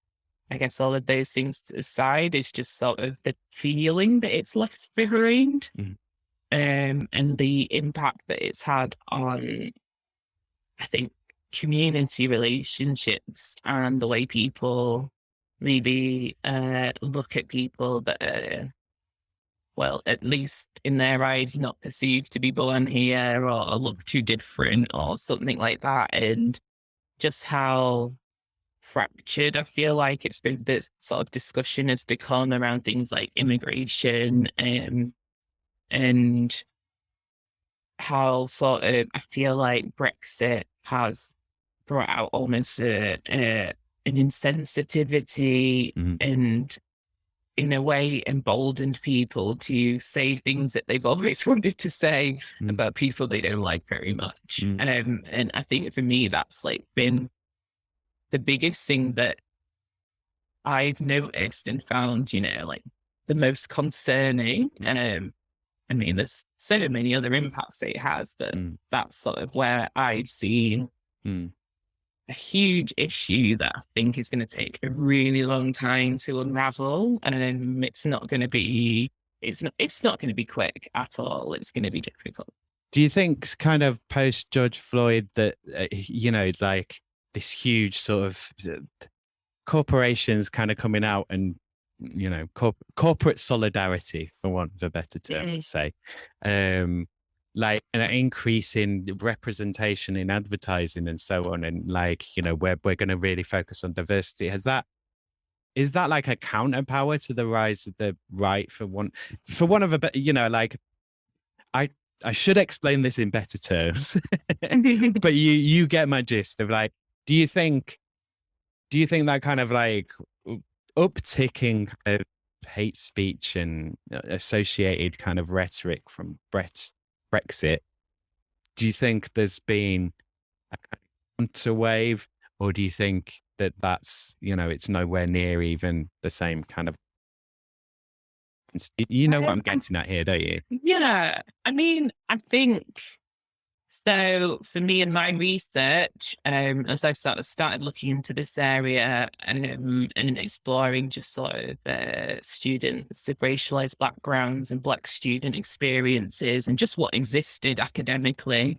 I guess, all of those things aside, is just sort of the feeling that it's left behind, and the impact that it's had on, I think, community relationships, and the way people maybe look at people that are, well, at least in their eyes, not perceived to be born here, or look too different or something like that. And just how fractured I feel like it's been, this sort of discussion has become around things like immigration, and how sort of I feel like Brexit has brought out almost an insensitivity, and in a way emboldened people to say things that they've always wanted to say about people they don't like very much. And I think for me, that's like been the biggest thing that I've noticed and found, like the most concerning. I mean, there's so many other impacts that it has, but that's sort of where I've seen a huge issue that I think is going to take a really long time to unravel. And it's not going to be, it's not going to be quick at all. It's going to be difficult. Do you think kind of post George Floyd that, like this huge sort of corporations kind of coming out and, corporate solidarity, for want of a better term to say, like an increase in representation in advertising and so on, and like, we're going to really focus on diversity. Is that like a counterpower to the rise of the right, for one of a better, like, I should explain this in better terms, but you get my gist of, like, do you think that kind of like upticking of hate speech and associated kind of rhetoric from Brexit, do you think there's been a counter wave, or do you think that that's, it's nowhere near even the same kind of You know what I'm getting at here, don't you? Yeah, I mean, I think so. For me and my research, as I sort of started looking into this area and exploring just sort of students of racialized backgrounds and Black student experiences and just what existed academically,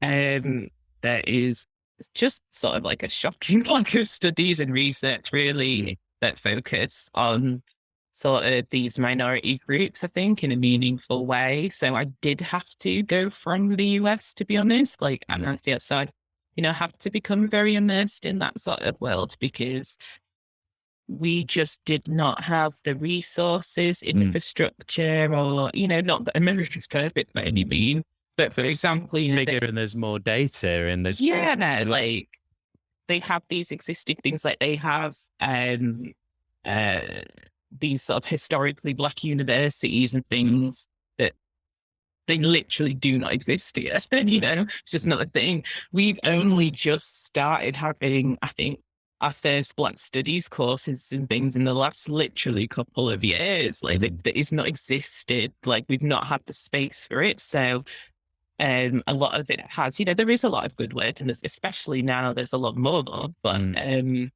there is just sort of like a shocking lack of studies and research, really, that focus on sort of these minority groups, I think, in a meaningful way. So I did have to go from the US, to be honest. And I feel so, have to become very immersed in that sort of world because we just did not have the resources, infrastructure, or, not that America's perfect by any means. But for example, bigger and there's more data and there's they have these existing things, like they have these sort of historically Black universities and things that they literally do not exist here. It's just not a thing. We've only just started having, I think, our first Black studies courses and things in the last literally couple of years. That is not existed. We've not had the space for it. So a lot of it has, there is a lot of good work, and especially now there's a lot more, but I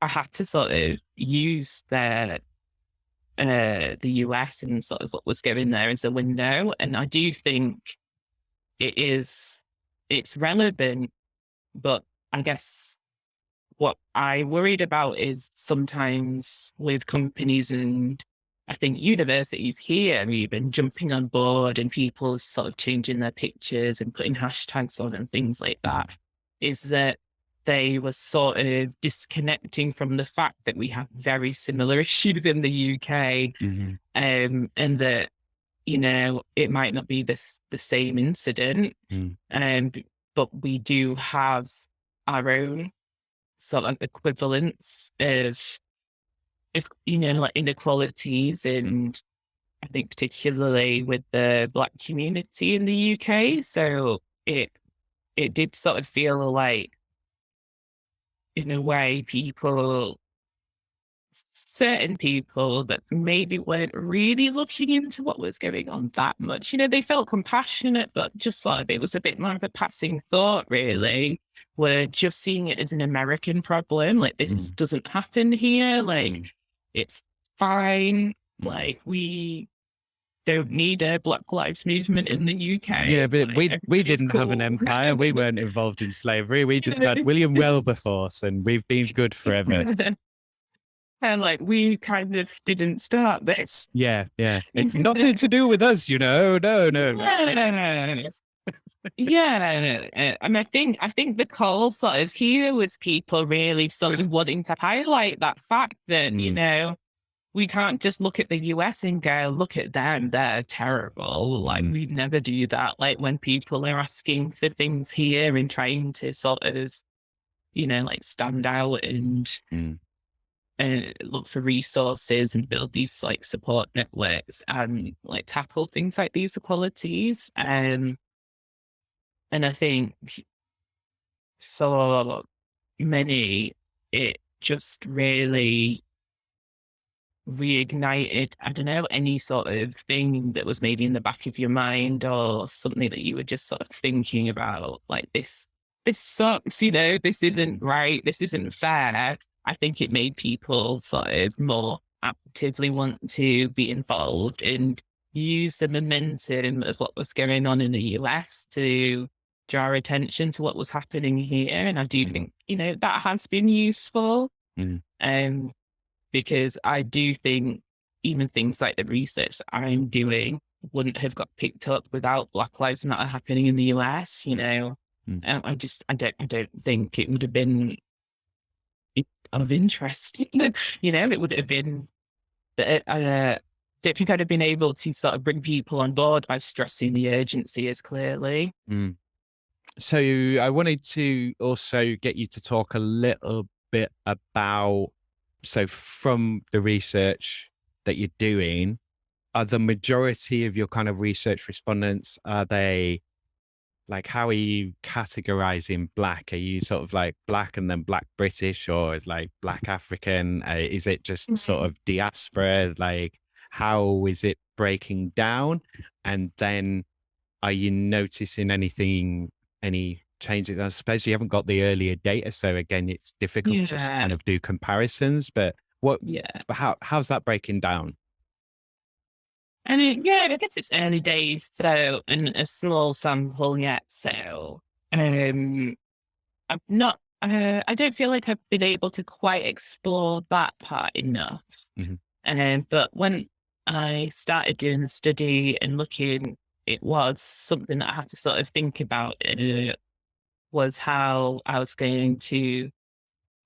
had to sort of use the US and sort of what was going there as a window. And I do think it's relevant, but I guess what I worried about is sometimes with companies and I think universities here even jumping on board and people sort of changing their pictures and putting hashtags on and things like that, is that they were sort of disconnecting from the fact that we have very similar issues in the UK, and that, it might not be the same incident, but we do have our own sort of equivalents of inequalities, and I think particularly with the Black community in the UK. So it did sort of feel like, in a way, certain people that maybe weren't really looking into what was going on that much. They felt compassionate, but just sort of, it was a bit more of a passing thought, really. We're just seeing it as an American problem. This doesn't happen here. It's fine. We don't need a Black Lives Movement in the UK. Yeah, but we didn't have an empire. We weren't involved in slavery. We just had William Wilberforce, and we've been good forever. And we kind of didn't start this. Yeah. It's nothing to do with us, No. Yeah, and I think the call sort of here was people really sort of wanting to highlight that fact that, we can't just look at the US and go, look at them, they're terrible. We never do that. When people are asking for things here and trying to sort of, stand out and look for resources and build these support networks and tackle things like these equalities. And I think so many, it just really reignited, I don't know, any sort of thing that was maybe in the back of your mind or something that you were just sort of thinking about, this sucks, this isn't right, this isn't fair. I think it made people sort of more actively want to be involved and use the momentum of what was going on in the US to draw attention to what was happening here. And I do think, that has been useful. Because I do think even things like the research that I'm doing wouldn't have got picked up without Black Lives Matter happening in the US, I don't think it would have been of interest. It would have been, I don't think I'd have been able to sort of bring people on board by stressing the urgency as clearly. So I wanted to also get you to talk a little bit about, so from the research that you're doing, are the majority of your kind of research respondents, are they how are you categorizing Black? Are you sort of Black and then Black British, or Black African? Is it just sort of diaspora? How is it breaking down? And then are you noticing any changes? I suppose you haven't got the earlier data, so again, it's difficult to Yeah. kind of do comparisons, but Yeah. how's that breaking down? And I guess it's early days, so, and a small sample yet. So, I'm not, I don't feel like I've been able to quite explore that part enough. Mhm. But when I started doing the study and looking, it was something that I had to sort of think about, was how I was going to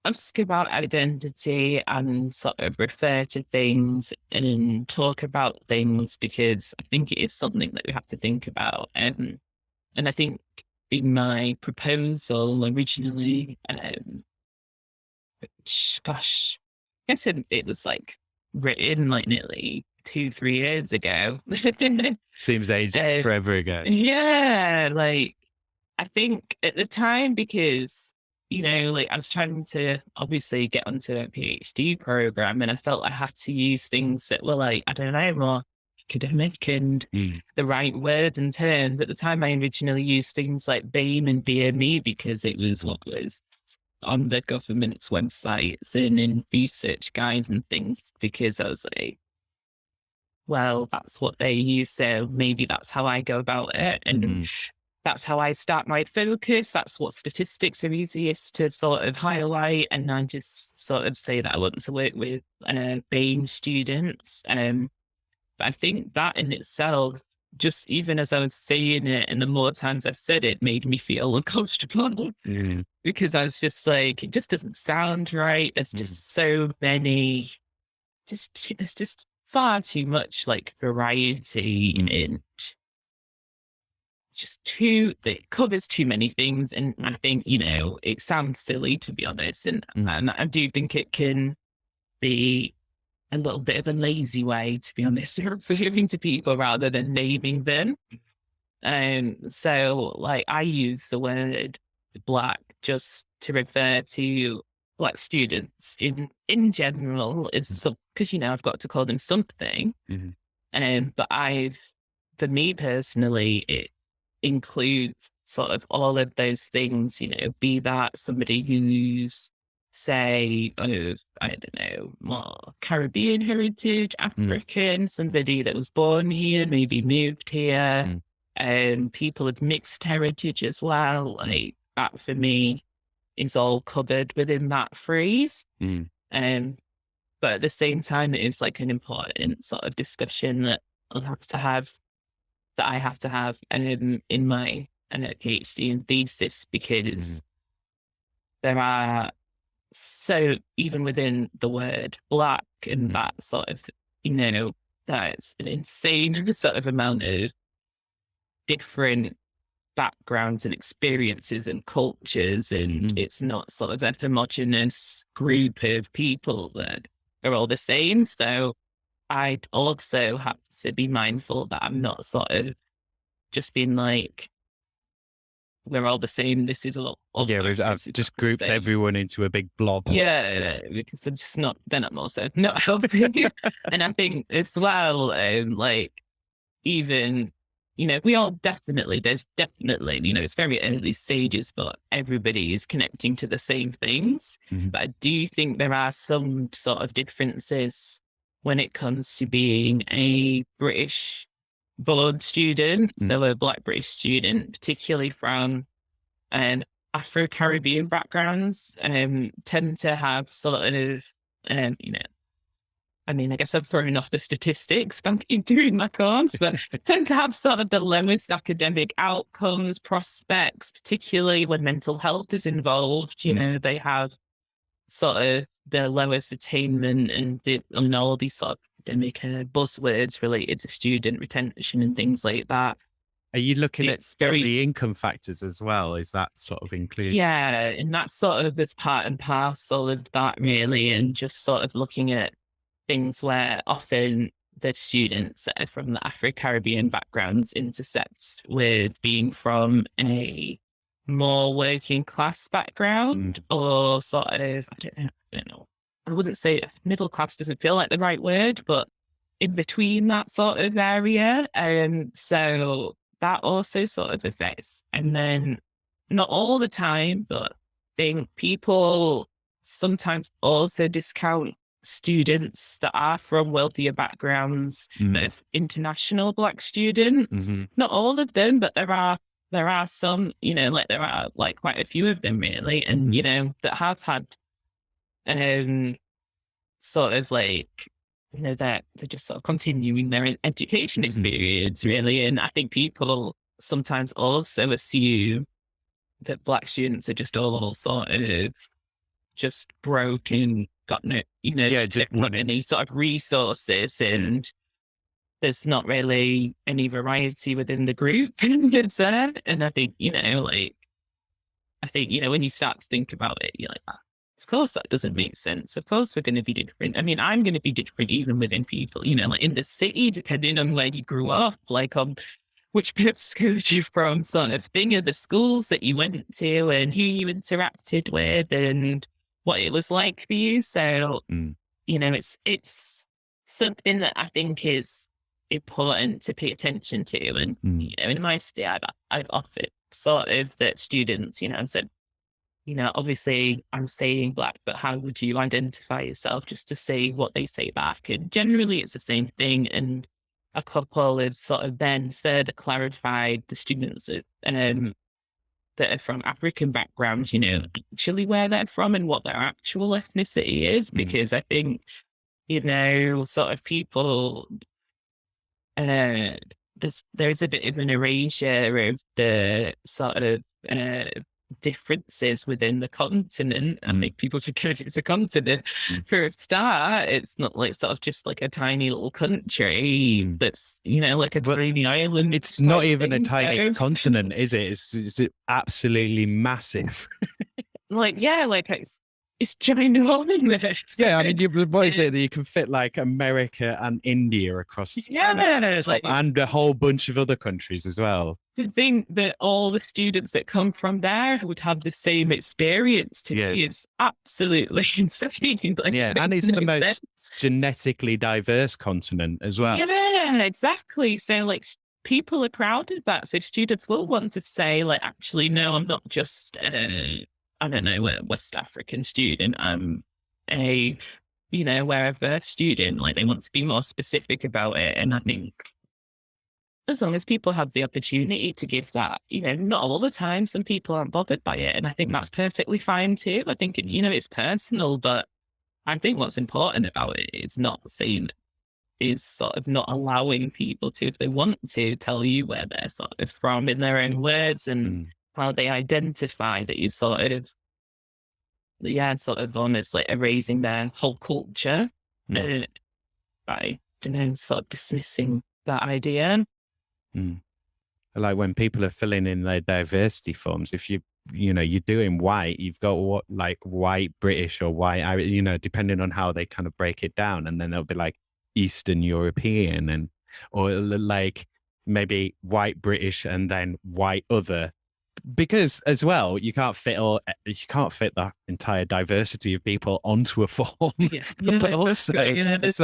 ask about identity and sort of refer to things and talk about things, because I think it is something that we have to think about. And I think in my proposal originally, gosh, I guess it was like written like nearly 2-3 years ago. Seems ages Um, forever ago. yeah, like I think at the time, because, like I was trying to obviously get onto a PhD program, and I felt I had to use things that were like, I don't know, more academic and the right words and terms. At the time, I originally used things like BAME and BME because it was what was on the government's websites and in research guides and things, because I was like, well, that's what they use, so maybe that's how I go about it. And that's how I start my focus. That's what statistics are easiest to sort of highlight. And I just sort of say that I want to work with BAME students. But I think that in itself, just even as I was saying it, and the more times I said it, made me feel uncomfortable because I was just like, it just doesn't sound right. There's just so many, there's just far too much like variety in it. It covers too many things. And I think, it sounds silly, to be honest. And I do think it can be a little bit of a lazy way, to be honest, referring to people rather than naming them. So like I use the word Black just to refer to Black students in general. It's because, I've got to call them something. But for me personally, it includes sort of all of those things, be that somebody who's, say, of, I don't know, more Caribbean heritage, African, somebody that was born here, maybe moved here, and people of mixed heritage as well. Like that for me is all covered within that phrase. But at the same time, it is like an important sort of discussion that I have to have in my PhD and thesis, because there are, so even within the word Black and that sort of, that's an insane sort of amount of different backgrounds and experiences and cultures. And it's not sort of a homogenous group of people that are all the same. So I'd also have to be mindful that I'm not sort of just being like, we're all the same. This is a lot. I've just grouped everyone into a big blob. Yeah, because they're just not, they're not also not helping. And I think as well, like, even, we all there's definitely, it's very early stages, but everybody is connecting to the same things. But I do think there are some sort of differences when it comes to being a British born student, so a Black British student, particularly from Afro-Caribbean backgrounds, tend to have sort of, I mean, I guess I've thrown off the statistics from doing my course, but tend to have sort of the lowest academic outcomes, prospects, particularly when mental health is involved. They have sort of the lowest attainment and all these sort of academic buzzwords related to student retention and things like that. Are you looking at the income factors as well? Is that sort of included? Yeah, and that's sort of as part and parcel of that, really, and just sort of looking at things where often the students that are from the Afro-Caribbean backgrounds intersect with being from a more working class background, or sort of, I don't know. I wouldn't say middle class, doesn't feel like the right word, but in between that sort of area. So that also sort of affects. And then not all the time, but I think people sometimes also discount students that are from wealthier backgrounds, that are international Black students. Not all of them, but there are some, like there are like quite a few of them really, and that have had sort of like, they're just sort of continuing their education experience really. And I think people sometimes also assume that Black students are just all sort of just broken, got no, just not any sort of resources, and there's not really any variety within the group. And I think, when you start to think about it, you're like, of course that doesn't make sense. Of course we're going to be different. I mean, I'm going to be different even within people, like in the city, depending on where you grew up, like on which bit of school you're from, sort of thing, of the schools that you went to and who you interacted with and what it was like for you. So, it's something that I think is important to pay attention to. And, in my study, I've offered sort of that students, said, obviously I'm saying Black, but how would you identify yourself, just to see what they say back? And generally it's the same thing. And a couple have sort of then further clarified the students that are from African backgrounds, actually where they're from and what their actual ethnicity is. Because I think, sort of people, there's a bit of an erasure of the sort of differences within the continent. I think people forget it's a continent. For a start, it's not like sort of just like a tiny little country that's, like a tiny island. It's not even a tiny continent, is it? It's absolutely massive. It's ginormous. Yeah, I mean, what is it that you can fit like America and India across? And a whole bunch of other countries as well. To think that all the students that come from there would have the same experience to me is absolutely insane. And it's the most genetically diverse continent as well. Yeah, exactly. So people are proud of that. So students will want to say actually, no, I'm not just I don't know, a West African student. I'm a, wherever student. They want to be more specific about it. And I think as long as people have the opportunity to give that, not all the time, some people aren't bothered by it. And I think that's perfectly fine too. I think, it's personal, but I think what's important about it is not saying, is sort of not allowing people to, if they want to, tell you where they're sort of from in their own words and how they identify, that you sort of, almost erasing their whole culture by, sort of dismissing that idea. Like when people are filling in their diversity forms, if you're doing white, you've got what, like white British or white, depending on how they kind of break it down. And then it'll be like Eastern European or like maybe white British and then white other, because as well you can't fit the entire diversity of people onto a form. But also it's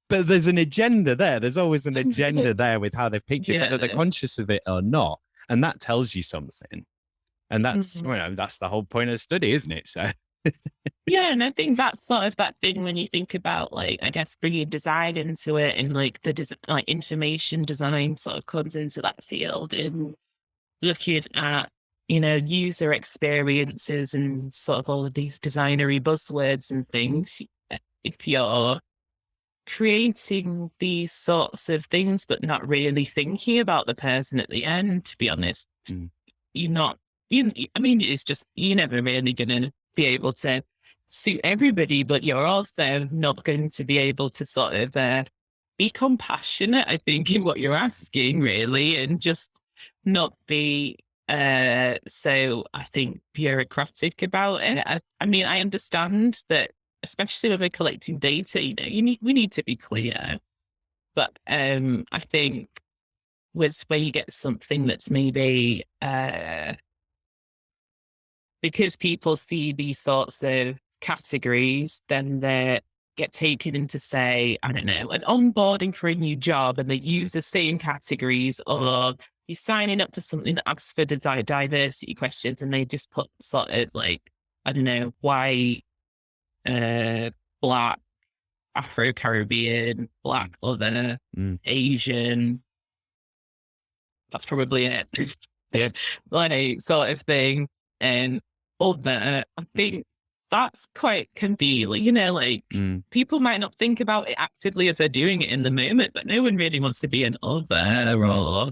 but there's an agenda there. There's always an agenda there with how they've picked it, whether they're conscious of it or not, and that tells you something. And that's that's the whole point of the study, isn't it? So yeah, and I think that's sort of that thing when you think about I guess bringing design into it, and the information design sort of comes into that field, and looking at user experiences and sort of all of these designery buzzwords and things. If you're creating these sorts of things but not really thinking about the person at the end, to be honest, you're not. It's just, you're never really going to be able to suit everybody, but you're also not going to be able to sort of be compassionate, I think, in what you're asking, really, and just not be so, I think, bureaucratic about it. I understand that, especially when we're collecting data, we need to be clear. But I think with where you get something that's maybe because people see these sorts of categories, then they're get taken into, say, I don't know, an onboarding for a new job, and they use the same categories, or you're signing up for something that asks for diversity questions, and they just put sort of like, I don't know, white, black, Afro-Caribbean, black, other, Asian. That's probably it. Yeah. Like, sort of thing. And other, I think that's quite convenient. You know, like people might not think about it actively as they're doing it in the moment, but no one really wants to be an other, or,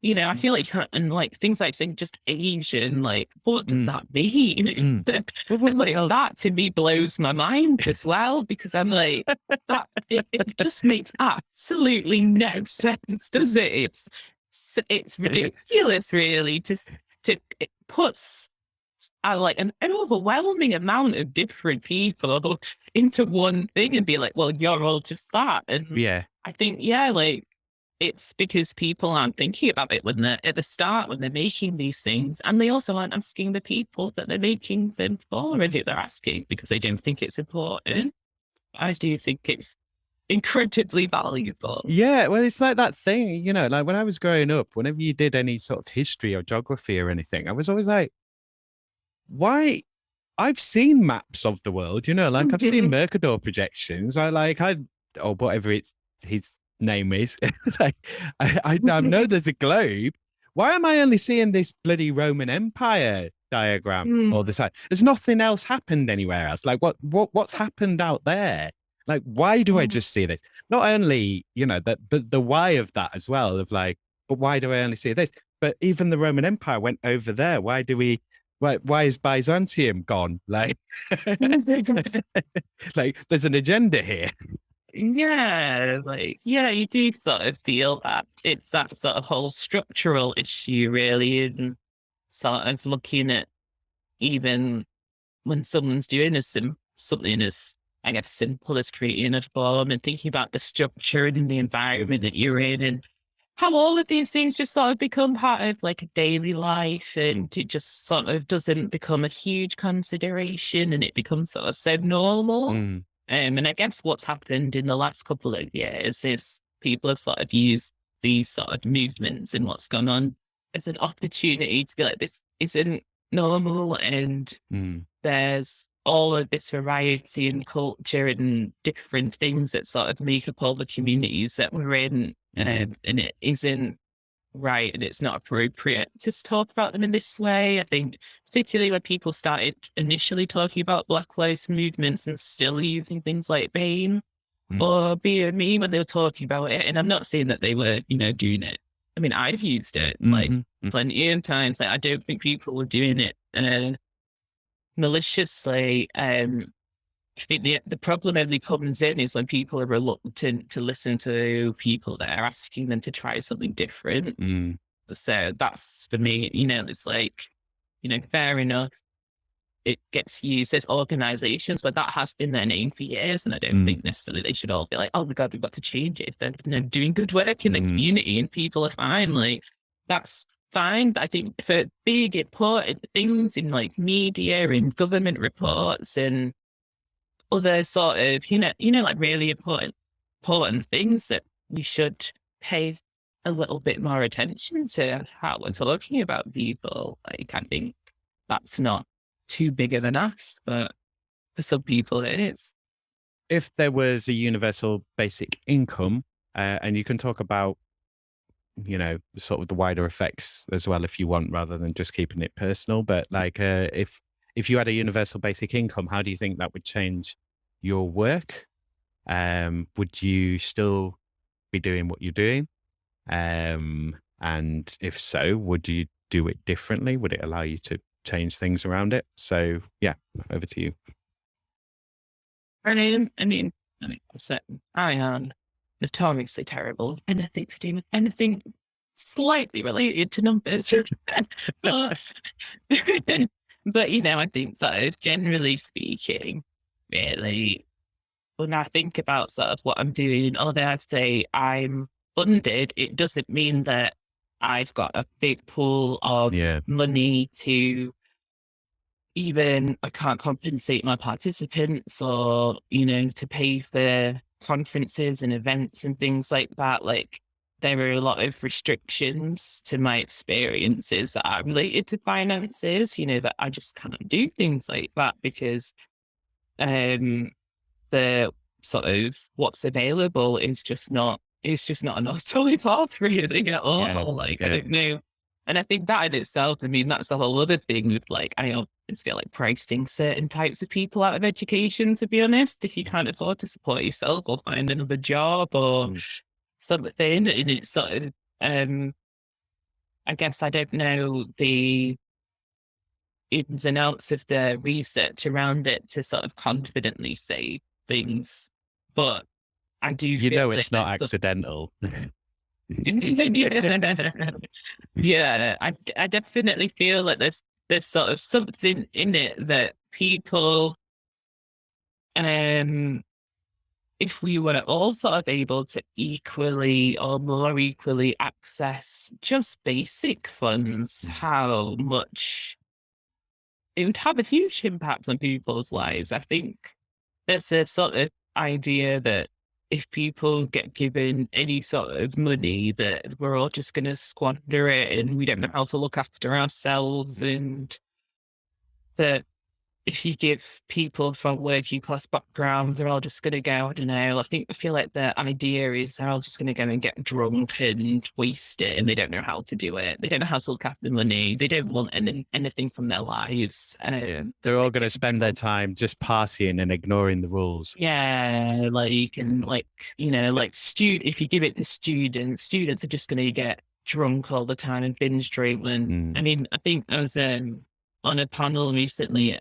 you know, I feel like, and like things like saying just Asian, like, what does that mean? Like, that to me blows my mind as well, because I'm like, that it just makes absolutely no sense, does it? It's ridiculous, really. It puts like an overwhelming amount of different people into one thing and be like, well, you're all just that. And Yeah. I think, yeah, like, it's because people aren't thinking about it when they're at the start, when they're making these things. And they also aren't asking the people that they're making them for and who they're asking, because they don't think it's important. I do think it's incredibly valuable. Yeah, well, it's like that thing, you know, like when I was growing up, whenever you did any sort of history or geography or anything, I was always like, why? I've seen maps of the world, you know, like I've seen Mercador projections. Or whatever his name is. Like, I know there's a globe. Why am I only seeing this bloody Roman Empire diagram all the time? There's nothing else happened anywhere else. Like what's happened out there? Like, why do I just see this? Not only, you know, the why of that as well, of like, but why do I only see this? But even the Roman Empire went over there. Why is Byzantium gone? Like, like there's an agenda here. Yeah, like, yeah, you do sort of feel that it's that sort of whole structural issue, really, and sort of looking at, even when someone's doing something as, I guess, simple as creating a form, and thinking about the structure and the environment that you're in, and how all of these things just sort of become part of like a daily life, and it just sort of doesn't become a huge consideration, and it becomes sort of so normal. And I guess what's happened in the last couple of years is people have sort of used these sort of movements and what's gone on as an opportunity to be like, this isn't normal, and there's all of this variety and culture and different things that sort of make up all the communities that we're in, and it isn't right, and it's not appropriate to talk about them in this way. I think particularly when people started initially talking about Black Lives movements and still using things like BAME or BME when they were talking about it. And I'm not saying that they were, you know, doing it. I mean, I've used it like plenty of times. Like, I don't think people were doing it maliciously. I think the problem only comes in is when people are reluctant to listen to people that are asking them to try something different. So that's, for me, you know, it's like, you know, fair enough. It gets used as organizations, but that has been their name for years. And I don't think necessarily they should all be like, oh my God, we've got to change it. If they're, you know, doing good work in the community and people are fine, like, that's fine. But I think for big, important things in like media and government reports and other sort of, you know, like really important things, that we should pay a little bit more attention to how we're talking about people. Like, I think that's not too big of an ask, but for some people it is. If there was a universal basic income, and you can talk about, you know, sort of the wider effects as well if you want, rather than just keeping it personal, but like if you had a universal basic income, how do you think that would change your work? Would you still be doing what you're doing? And if so, would you do it differently? Would it allow you to change things around it? So yeah, over to you. I mean, so I am notoriously terrible. Anything to do with anything slightly related to numbers. but, but, you know, I think sort of generally speaking, really, when I think about sort of what I'm doing, although I say I'm funded, it doesn't mean that I've got a big pool of money to, even I can't compensate my participants or, to pay for conferences and events and things like that. Like, there are a lot of restrictions to my experiences that are related to finances, that I just can't do things like that because the sort of what's available is just not, enough to live off really at all. Yeah, Like, I yeah. don't know. And I think that in itself, I mean, that's the whole other thing with like, I always feel like pricing certain types of people out of education, to be honest. If you can't afford to support yourself or find another job or something, and it's sort of, I guess I don't know the ins and outs of the research around it to sort of confidently say things, but I do feel It's not that accidental. yeah, I definitely feel like there's sort of something in it that people, if we were all sort of able to equally or more equally access just basic funds, how much it would have a huge impact on people's lives. I think there's a sort of idea that if people get given any sort of money, that we're all just going to squander it and we don't know how to look after ourselves, and that if you give people from working class backgrounds, they're all just going to go, I don't know. I feel like the idea is they're all just going to go and get drunk and waste it, and they don't know how to do it. They don't know how to look after money. They don't want anything from their lives. And They're all going to spend their time just partying and ignoring the rules. yeah, like, and like, if you give it to students are just going to get drunk all the time and binge drink. And I mean, I think I was on a panel recently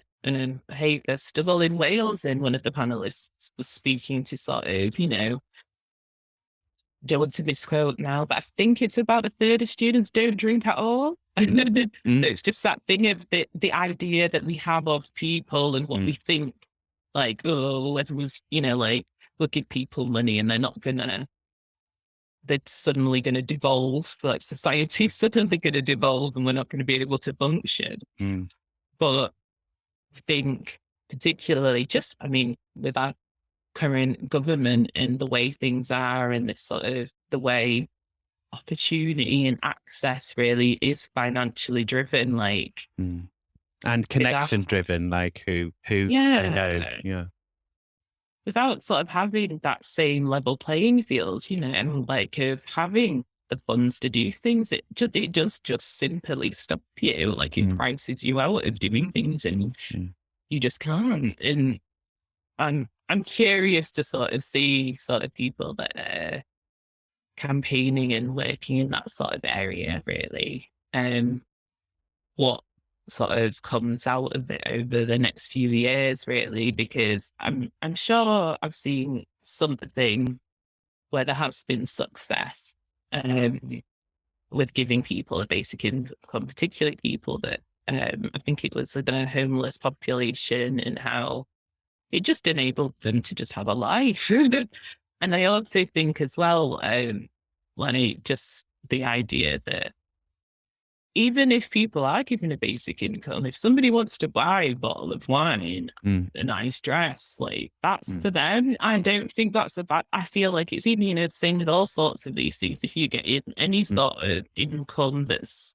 Hay Festival in Wales, and one of the panelists was speaking to sort of, don't want to misquote now, but I think it's about a third of students don't drink at all. It's just that thing of the idea that we have of people and what we think, like, oh, everyone's, like, we'll give people money and they're suddenly going to devolve, like society's suddenly going to devolve and we're not going to be able to function. But I think particularly just, I mean, with our current government and the way things are and this sort of the way opportunity and access really is financially driven, like, and connection driven, like who yeah, know, without sort of having that same level playing field, and like of having the funds to do things, it does just simply stop you, like it prices you out of doing things, and you just can't. And I'm curious to sort of see sort of people that are campaigning and working in that sort of area, really, what sort of comes out of it over the next few years, really, because I'm sure I've seen something where there has been success with giving people a basic income, particularly people that I think it was the homeless population, and how it just enabled them to just have a life. And I also think as well, like, just the idea that even if people are given a basic income, if somebody wants to buy a bottle of wine, a nice dress, like, that's for them. I don't think that's I feel like it's even, the same with all sorts of these things. If you get in any sort of income that's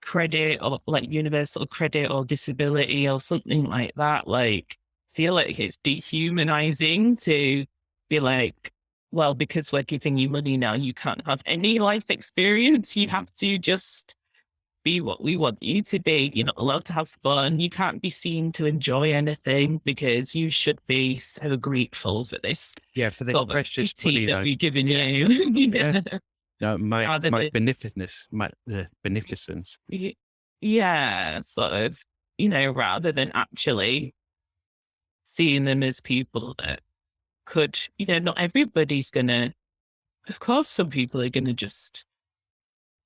credit or like universal credit or disability or something like that, like, I feel like it's dehumanizing to be like, well, because we're giving you money now, you can't have any life experience. You have to just be what we want you to be. You're not allowed to have fun. You can't be seen to enjoy anything because you should be so grateful for this. Yeah, for this sort of precious pity money that we've given you. Yeah. No, my beneficence, the beneficence. Yeah, sort of, rather than actually seeing them as people that could, not everybody's gonna, of course, some people are gonna just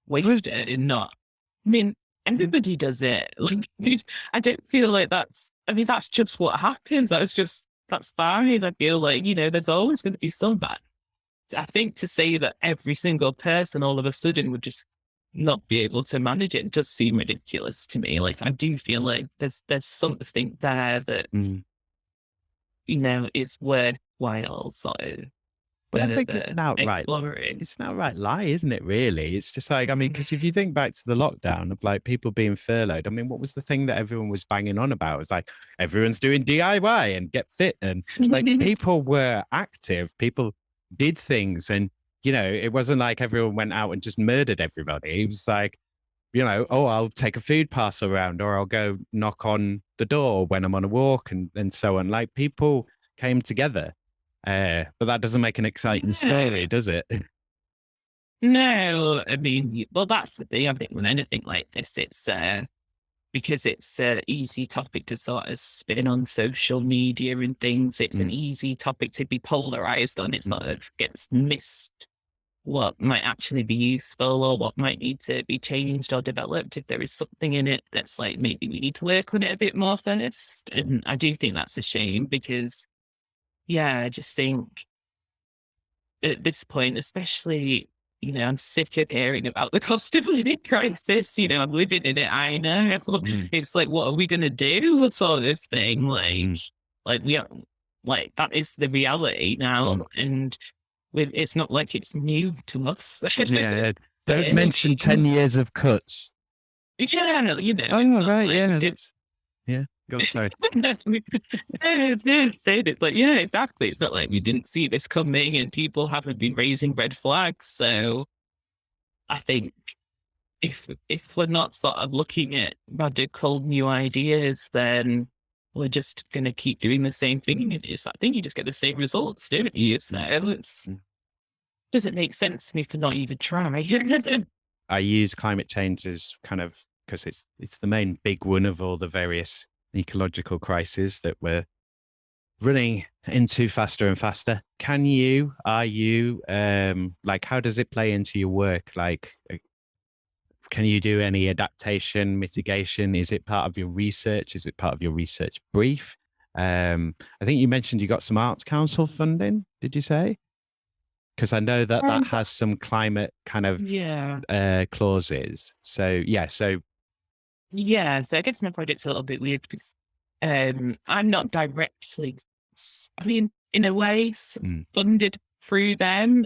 waste it and not. I mean, everybody does it. Like, I don't feel like that's just what happens. That's fine. I feel like, there's always going to be some bad. I think to say that every single person all of a sudden would just not be able to manage it does seem ridiculous to me. Like, I do feel like there's something there that, is worthwhile sort of But I think it's an outright exploring. it's an outright lie, isn't it, really? It's just like, I mean, because if you think back to the lockdown of like people being furloughed, I mean, what was the thing that everyone was banging on about? It was like, everyone's doing DIY and get fit. And like people were active, people did things. And, it wasn't like everyone went out and just murdered everybody. It was like, oh, I'll take a food parcel around, or I'll go knock on the door when I'm on a walk and so on. Like people came together. But that doesn't make an exciting story, does it? No, I mean, well, that's the thing. I think with anything like this, it's because it's an easy topic to sort of spin on social media and things. It's an easy topic to be polarized on. It sort of gets missed what might actually be useful or what might need to be changed or developed if there is something in it that's like, maybe we need to work on it a bit more first. And I do think that's a shame because, I just think at this point, especially, I'm sick of hearing about the cost of living crisis. I'm living in it. I know. It's like, what are we going to do with all this thing? Like we are, like, that is the reality now. And it's not like it's new to us. Yeah. Don't mention 10 years of cuts. Yeah, Oh, right. Like, yeah. Go on, sorry. It's like, yeah, exactly. It's not like we didn't see this coming and people haven't been raising red flags. So I think if we're not sort of looking at radical new ideas, then we're just going to keep doing the same thing. I think you just get the same results, don't you? So doesn't make sense to me to not even try. I use climate change as kind of, because it's the main big one of all the various ecological crises that we're running into faster and faster. Are you, like, how does it play into your work? Like, can you do any adaptation, mitigation? Is it part of your research? Is it part of your research brief? I think you mentioned you got some Arts Council funding, did you say? Because I know that has some climate kind of clauses. So I guess my project's a little bit weird because I'm not directly, I mean, in a way, funded through them,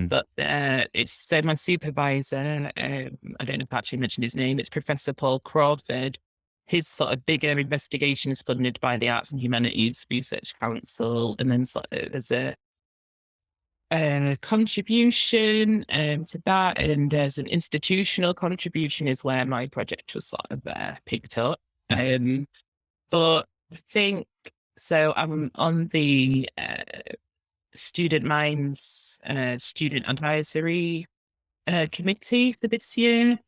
but it's so my supervisor, I don't know if I actually mentioned his name, it's Professor Paul Crawford. His sort of bigger investigation is funded by the Arts and Humanities Research Council, and then sort of there's a contribution to that, and there's an institutional contribution is where my project was sort of picked up. But I think, so I'm on the Student Minds Student Advisory Committee for this year.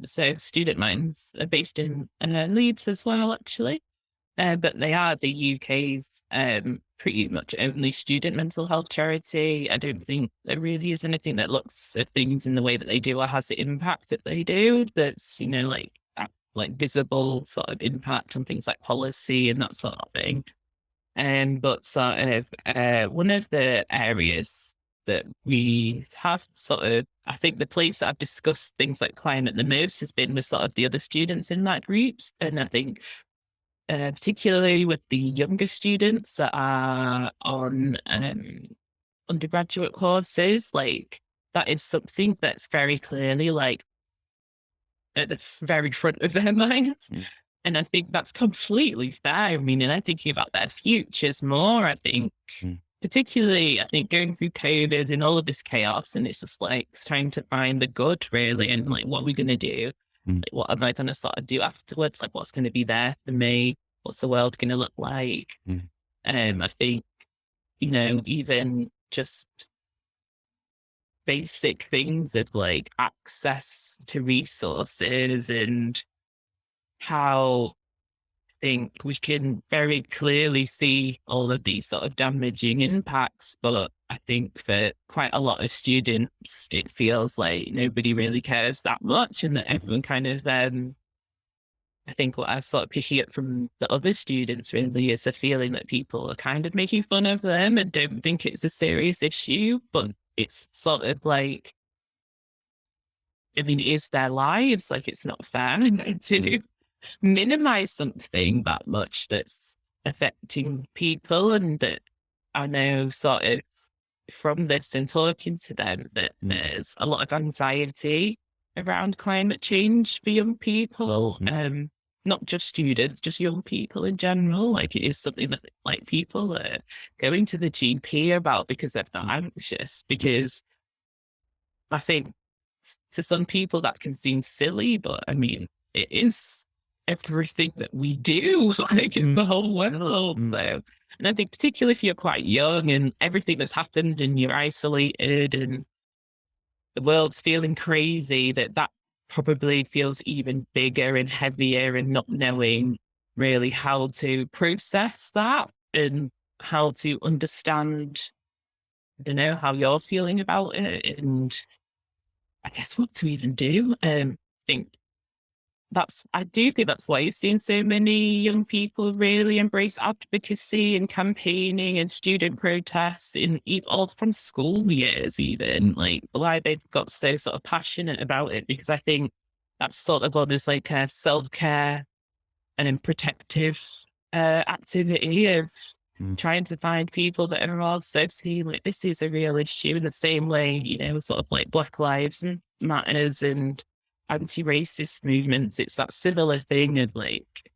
So Student Minds are based in Leeds as well, actually. But they are the UK's pretty much only student mental health charity. I don't think there really is anything that looks at things in the way that they do or has the impact that they do. That's, like visible sort of impact on things like policy and that sort of thing. But sort of one of the areas that we have sort of, I think the place that I've discussed things like climate the most has been with sort of the other students in that groups. And I think particularly with the younger students that are on undergraduate courses, like that is something that's very clearly like at the very front of their minds. And I think that's completely fair. I mean, and I'm thinking about their futures more, I think. Particularly, I think going through COVID and all of this chaos, and it's just like trying to find the good, really, and like, what are we going to do? Like, what am I going to sort of do afterwards? Like, what's going to be there for me? What's the world going to look like? I think, even just basic things of like access to resources and how I think we can very clearly see all of these sort of damaging impacts. But I think for quite a lot of students, it feels like nobody really cares that much, and that everyone kind of, I think what I was sort of picking up from the other students really is a feeling that people are kind of making fun of them and don't think it's a serious issue, but it's sort of like I mean, it is their lives. Like, it's not fair to minimize something that much that's affecting people. And that I know sort of from this and talking to them that there's a lot of anxiety around climate change for young people. Not just students, just young people in general. Like, it is something that like people are going to the GP about because they're not anxious. Because I think to some people that can seem silly, but I mean, it is everything that we do. Like, it's the whole world. So, and I think particularly if you're quite young and everything that's happened and you're isolated and the world's feeling crazy, that probably feels even bigger and heavier, and not knowing really how to process that and how to understand, I don't know, how you're feeling about it, and I guess what to even do. Think I do think that's why you've seen so many young people really embrace advocacy and campaigning and student protests in all from school years, even like why they've got so sort of passionate about it, because I think that's sort of almost like a self-care and a protective activity of trying to find people that are also seeing like this is a real issue in the same way, sort of like Black Lives Matters and anti-racist movements. It's that similar thing of like,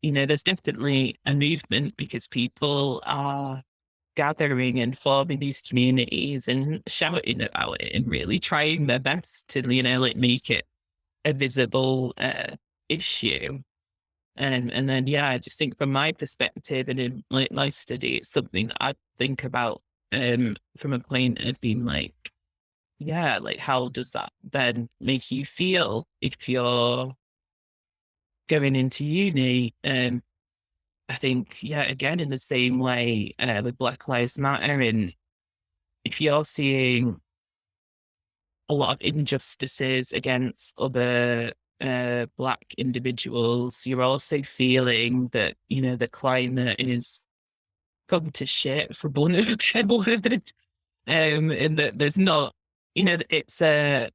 there's definitely a movement because people are gathering and forming these communities and shouting about it and really trying their best to, like make it a visible issue. And then, I just think from my perspective and in like my study, it's something that I think about from a point of being like, like how does that then make you feel if you're going into uni? I think, again, in the same way with Black Lives Matter, and if you're seeing a lot of injustices against other Black individuals, you're also feeling that, the climate is gone to shit, for one of it. And that there's not, it's I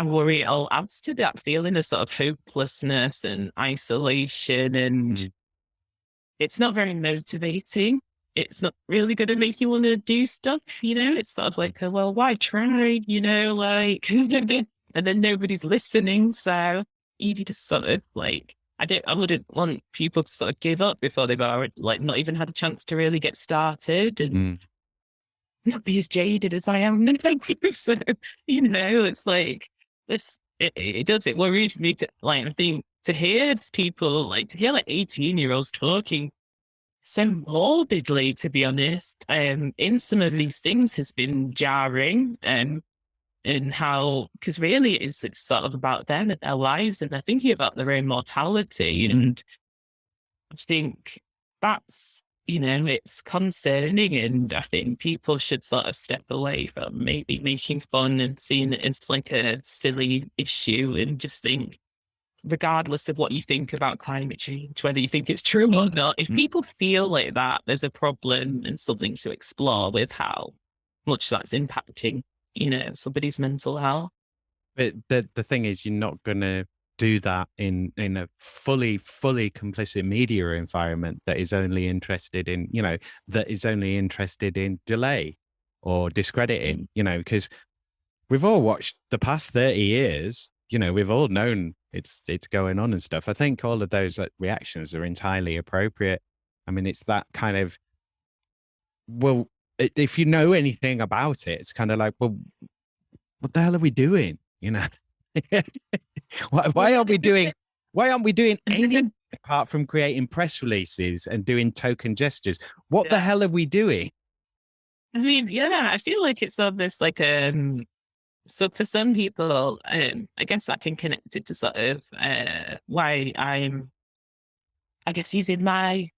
worry it all adds to that feeling of sort of hopelessness and isolation, and it's not very motivating. It's not really going to make you want to do stuff, It's sort of like, well, why try, like, and then nobody's listening. So you just sort of like, I wouldn't want people to sort of give up before they've already, like, not even had a chance to really get started and not be as jaded as I am now. So, it's like this, it worries me to, like, I think to hear people, like, to hear like 18-year-olds talking so morbidly, to be honest, in some of these things has been jarring, and how, because really it's sort of about them and their lives, and they're thinking about their own mortality. And I think that's, it's concerning, and I think people should sort of step away from maybe making fun and seeing it as like a silly issue, and just think, regardless of what you think about climate change, whether you think it's true or not, if people feel like that, there's a problem and something to explore with how much that's impacting, somebody's mental health. But the thing is, you're not going to do that in a fully complicit media environment that is only interested in, that is only interested in delay or discrediting, because we've all watched the past 30 years, we've all known it's going on and stuff. I think all of those reactions are entirely appropriate. I mean, it's that kind of, well, if you know anything about it, it's kind of like, well, what the hell are we doing? Why aren't we doing anything apart from creating press releases and doing token gestures? What the hell are we doing? I mean, I feel like it's almost like so for some people, I guess I can connect it to sort of why I'm, I guess, using my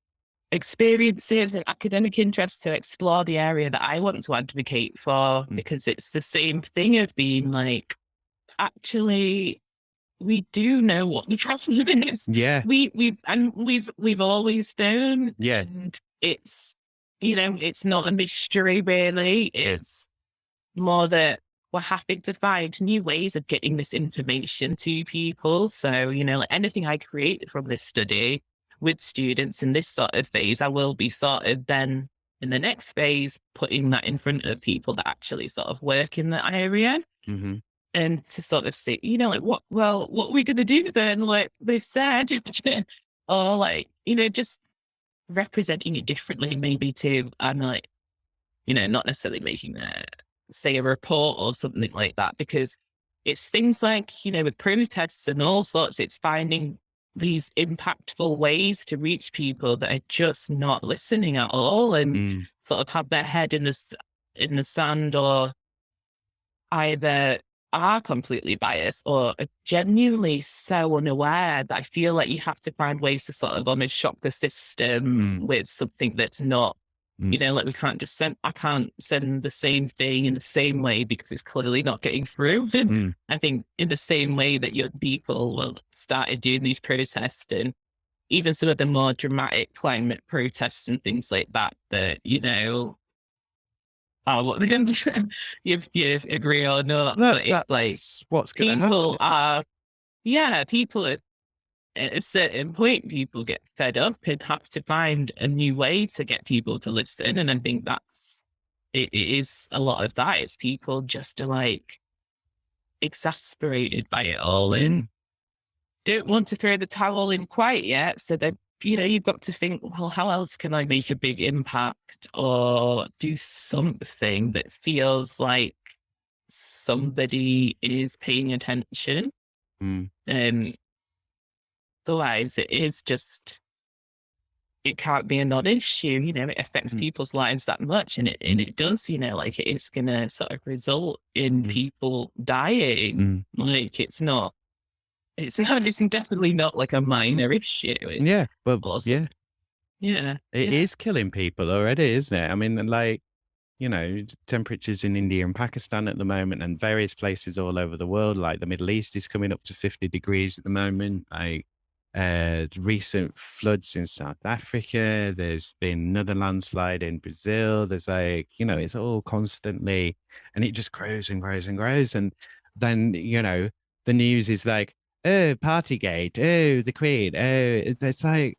experiences and academic interests to explore the area that I want to advocate for, because it's the same thing of being like, actually, we do know what the problem is. Yeah. We've always known. Yeah. And it's, it's not a mystery really. It's more that we're having to find new ways of getting this information to people. So, like anything I create from this study with students in this sort of phase, I will be sort of then in the next phase, putting that in front of people that actually sort of work in that area. Mm-hmm. And to sort of see, like, what are we going to do then? Like they've said, or like, just representing it differently, maybe too. And like, not necessarily making say a report or something like that, because it's things like, with protests and all sorts, it's finding these impactful ways to reach people that are just not listening at all and sort of have their head in the sand, or either are completely biased or are genuinely so unaware that I feel like you have to find ways to sort of almost shock the system with something that's not, like I can't send the same thing in the same way because it's clearly not getting through. I think in the same way that young people started doing these protests, and even some of the more dramatic climate protests and things like that, you agree or not, but it's like That's what's going to people happen. people at a certain point, people get fed up and have to find a new way to get people to listen. And I think it is a lot of that. It's people just are like exasperated by it all and don't want to throw the towel in quite yet. So that, you've got to think, well, how else can I make a big impact or do something that feels like somebody is paying attention? And otherwise, it can't be a non-issue. It affects people's lives that much, and it does. Like it's going to sort of result in people dying. Like it's definitely not like a minor issue. Yeah, yeah. Yeah. It is killing people already, isn't it? I mean, like, temperatures in India and Pakistan at the moment and various places all over the world, like the Middle East is coming up to 50 degrees at the moment. Like recent floods in South Africa, there's been another landslide in Brazil. There's like, it's all constantly, and it just grows and grows and grows. And then, the news is like, oh, Partygate, oh, the Queen, oh, it's like,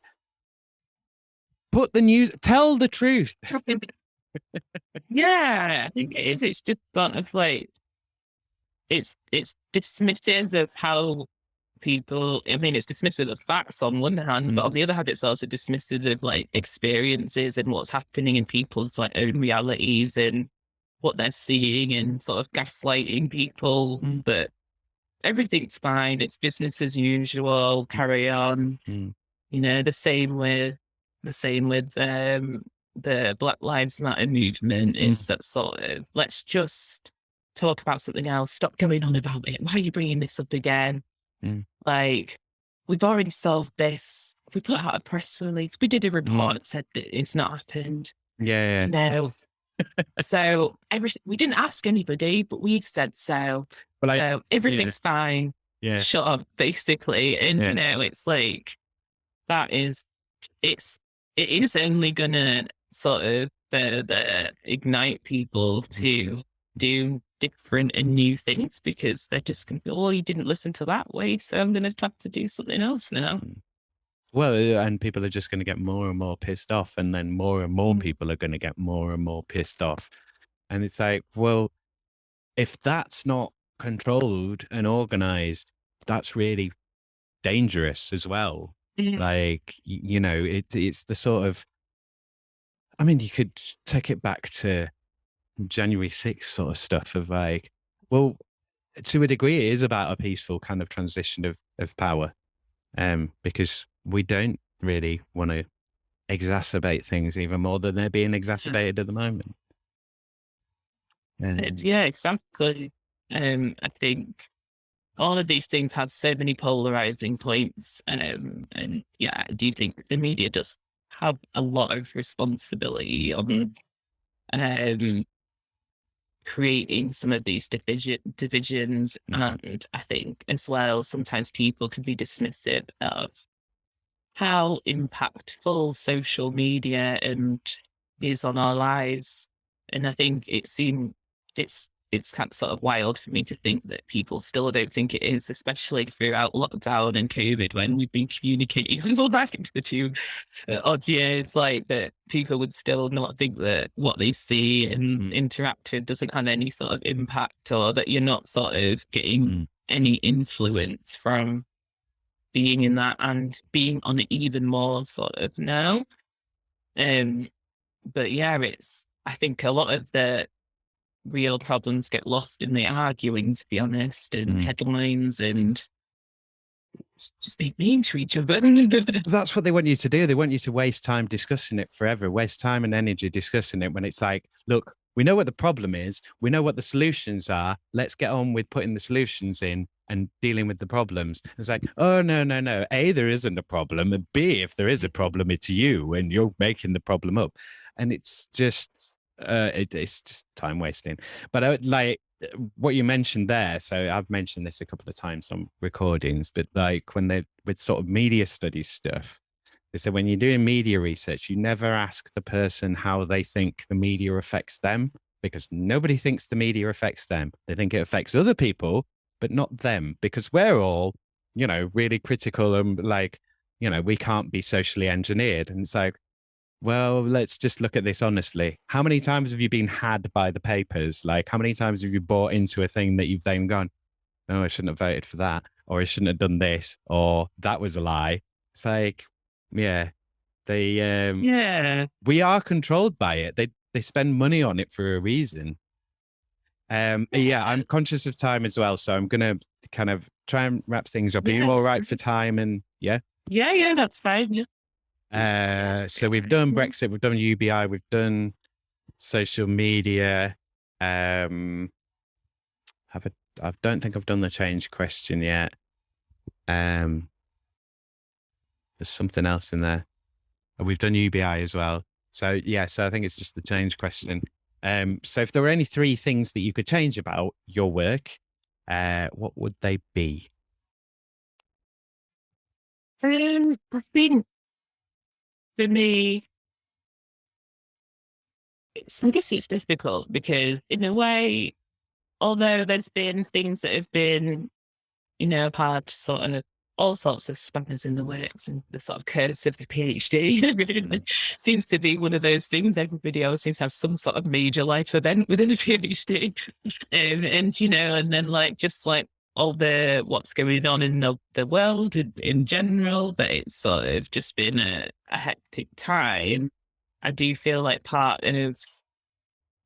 tell the truth. Yeah, I think it is. It's just sort of like it's dismissive of how people. I mean, it's dismissive of facts on one hand, but on the other hand, it's also dismissive of like experiences and what's happening in people's like own realities and what they're seeing, and sort of gaslighting people that everything's fine, it's business as usual, carry on. The same with the Black Lives Matter movement is that sort of, let's just talk about something else, stop going on about it. Why are you bringing this up again? Like, we've already solved this. We put out a press release. We did a report that said that it's not happened. Yeah. No. So we didn't ask anybody, but we've said so. So everything's fine. Yeah. Shut up, basically. And it's like it is only gonna sort of further ignite people to do different and new things, because they're just gonna be, oh, you didn't listen to that way, so I'm gonna have to do something else now. Well, and people are just going to get more and more pissed off, and then more and more people are going to get more and more pissed off. And it's like, well, if that's not controlled and organized, that's really dangerous as well. Like, it's the sort of, I mean, you could take it back to January 6th sort of stuff of like, well, to a degree, it is about a peaceful kind of transition of power. Because we don't really want to exacerbate things even more than they're being exacerbated at the moment. Yeah, exactly. I think all of these things have so many polarizing points. And yeah, I do think the media does have a lot of responsibility on creating some of these divisions. And I think as well, sometimes people can be dismissive of how impactful social media is on our lives. And I think it's it's kind of sort of wild for me to think that people still don't think it is, especially throughout lockdown and COVID, when we've been communicating for like the 2 odd years, like that people would still not think that what they see and interact with doesn't have any sort of impact, or that you're not sort of getting any influence from being in that and being on it even more sort of now. But yeah, I think a lot of the real problems get lost in the arguing, to be honest, and headlines, and just being mean to each other. That's what they want you to do. They want you to waste time discussing it forever, waste time and energy discussing it, when it's like, look, we know what the problem is. We know what the solutions are. Let's get on with putting the solutions in and dealing with the problems. It's like, oh, no. A, there isn't a problem. And B, if there is a problem, it's you and you're making the problem up. And it's just, it's just time wasting. But like what you mentioned there, so I've mentioned this a couple of times on recordings, but like when they with sort of media studies stuff, they said when you're doing media research, you never ask the person how they think the media affects them, because nobody thinks the media affects them. They think it affects other people, but not them, because we're all, really critical and like, we can't be socially engineered. And it's like, well, let's just look at this honestly. How many times have you been had by the papers? Like, how many times have you bought into a thing that you've then gone, no, I shouldn't have voted for that, or I shouldn't have done this, or that was a lie? It's like, yeah, we are controlled by it. They spend money on it for a reason. Yeah, I'm conscious of time as well, so I'm gonna kind of try and wrap things up. Are you all right for time? And yeah, that's fine. So we've done Brexit, we've done UBI, we've done social media. I don't think I've done the change question yet. There's something else in there. We've done UBI as well. So yeah, so I think it's just the change question. So if there were any 3 things that you could change about your work, what would they be? I think for me, I guess it's difficult because in a way, although there's been things that have been, I've had sort of all sorts of spanners in the works, and the sort of curse of the PhD really seems to be one of those things. Everybody always seems to have some sort of major life event within a PhD. And then like, just like all the what's going on in the world in general, but it's sort of just been a hectic time. I do feel like part of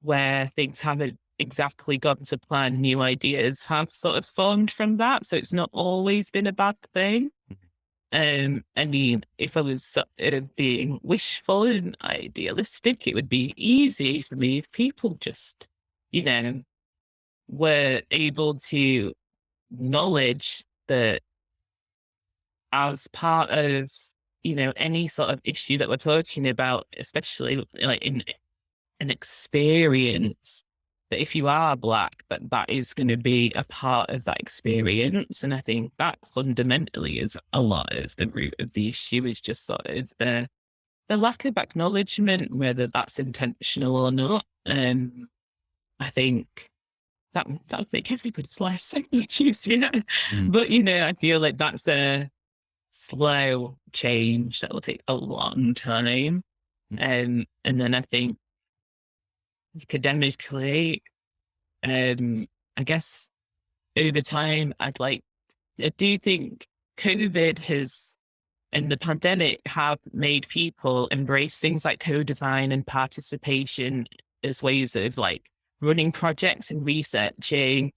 where things haven't exactly gone to plan, new ideas have sort of formed from that. So it's not always been a bad thing. I mean, if I was sort of being wishful and idealistic, it would be easy for me if people just, were able to acknowledge that as part of, any sort of issue that we're talking about, especially like in an experience, that if you are Black, that is going to be a part of that experience. And I think that fundamentally is a lot of the root of the issue, is just sort of the lack of acknowledgement, whether that's intentional or not. I think that would make everybody's life so much easier. But, I feel like that's a slow change that will take a long time. And then I think academically, I guess over time, I do think COVID and the pandemic have made people embrace things like co-design and participation as ways of like running projects and researching,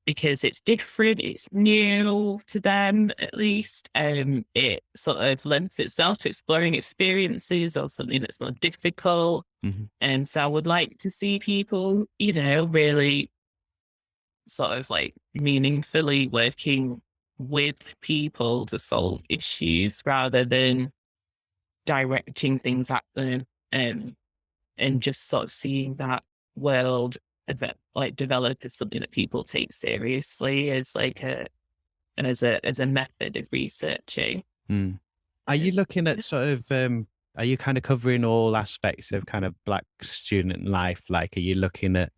because it's different, it's new to them at least. It sort of lends itself to exploring experiences or something that's not difficult. And so I would like to see people, really sort of like meaningfully working with people to solve issues rather than directing things at them, and just sort of seeing that world like develop as something that people take seriously as like as a method of researching. Are you looking at sort of are you kind of covering all aspects of kind of Black student life? Like, are you looking at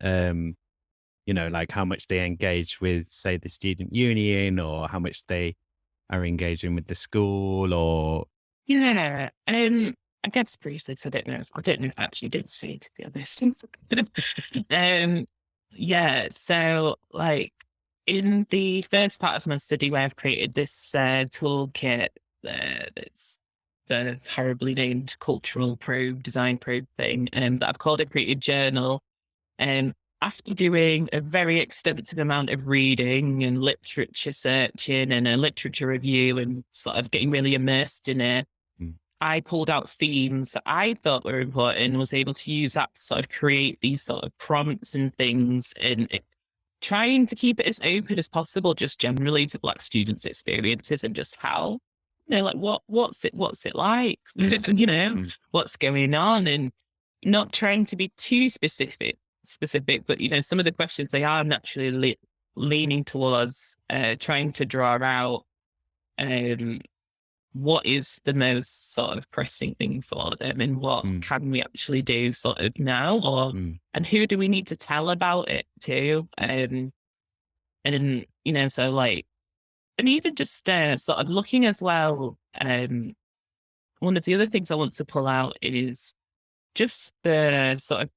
like how much they engage with, say, the student union, or how much they are engaging with the school, or Yeah. I guess briefly, so I don't know if I actually did say, to be honest. um, yeah. So like in the first part of my study where I've created this toolkit that's the horribly named cultural probe, design probe thing, that I've called a created journal. Um, After doing a very extensive amount of reading and literature searching and a literature review and sort of getting really immersed in it, Mm. I pulled out themes that I thought were important and was able to use that to sort of create these sort of prompts and things, and trying to keep it as open as possible, just generally to Black students' experiences and just how, like what's it like, Mm. what's going on, and not trying to be too specific, but some of the questions they are naturally leaning towards, trying to draw out um what is the most sort of pressing thing for them, and what Mm. can we actually do sort of now, or Mm. and who do we need to tell about it to, and so like, and even just sort of looking as well. One of the other things I want to pull out is just the sort of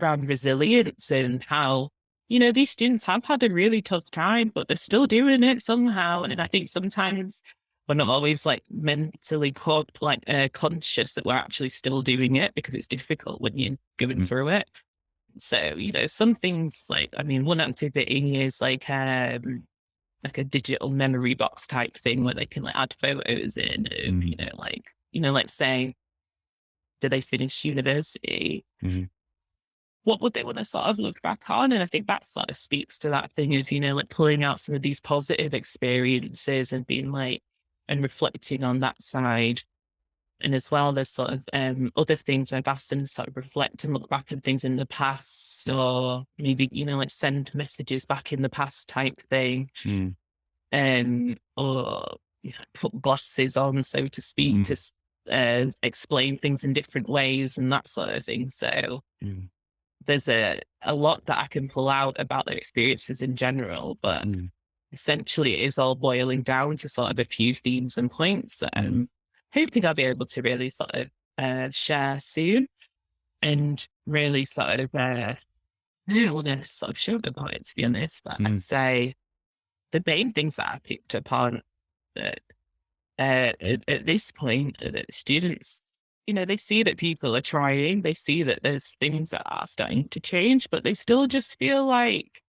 around resilience, and how, these students have had a really tough time, but they're still doing it somehow. And I think sometimes we're not always like mentally conscious that we're actually still doing it, because it's difficult when you're going Mm. through it. So, some things like, I mean, one activity is like a digital memory box type thing where they can like add photos in of, Mm. like say, do they finish university? Mhm. What would they want to sort of look back on? And I think that sort of speaks to that thing of, like pulling out some of these positive experiences and being like, and reflecting on that side. And as well, there's sort of other things where I've asked them to sort of reflect and look back at things in the past, or maybe, like send messages back in the past type thing. Mm. Or put glasses on, so to speak, Mm. to explain things in different ways and that sort of thing. So Mm. there's a lot that I can pull out about their experiences in general, but Mm. essentially it is all boiling down to sort of a few themes and points that I'm hoping I'll be able to really sort of share soon, and really sort of I don't want to sort of show about it, to be honest, but I'd say the main things that I picked up on that at this point, that students, they see that people are trying, they see that there's things that are starting to change, but they still just feel like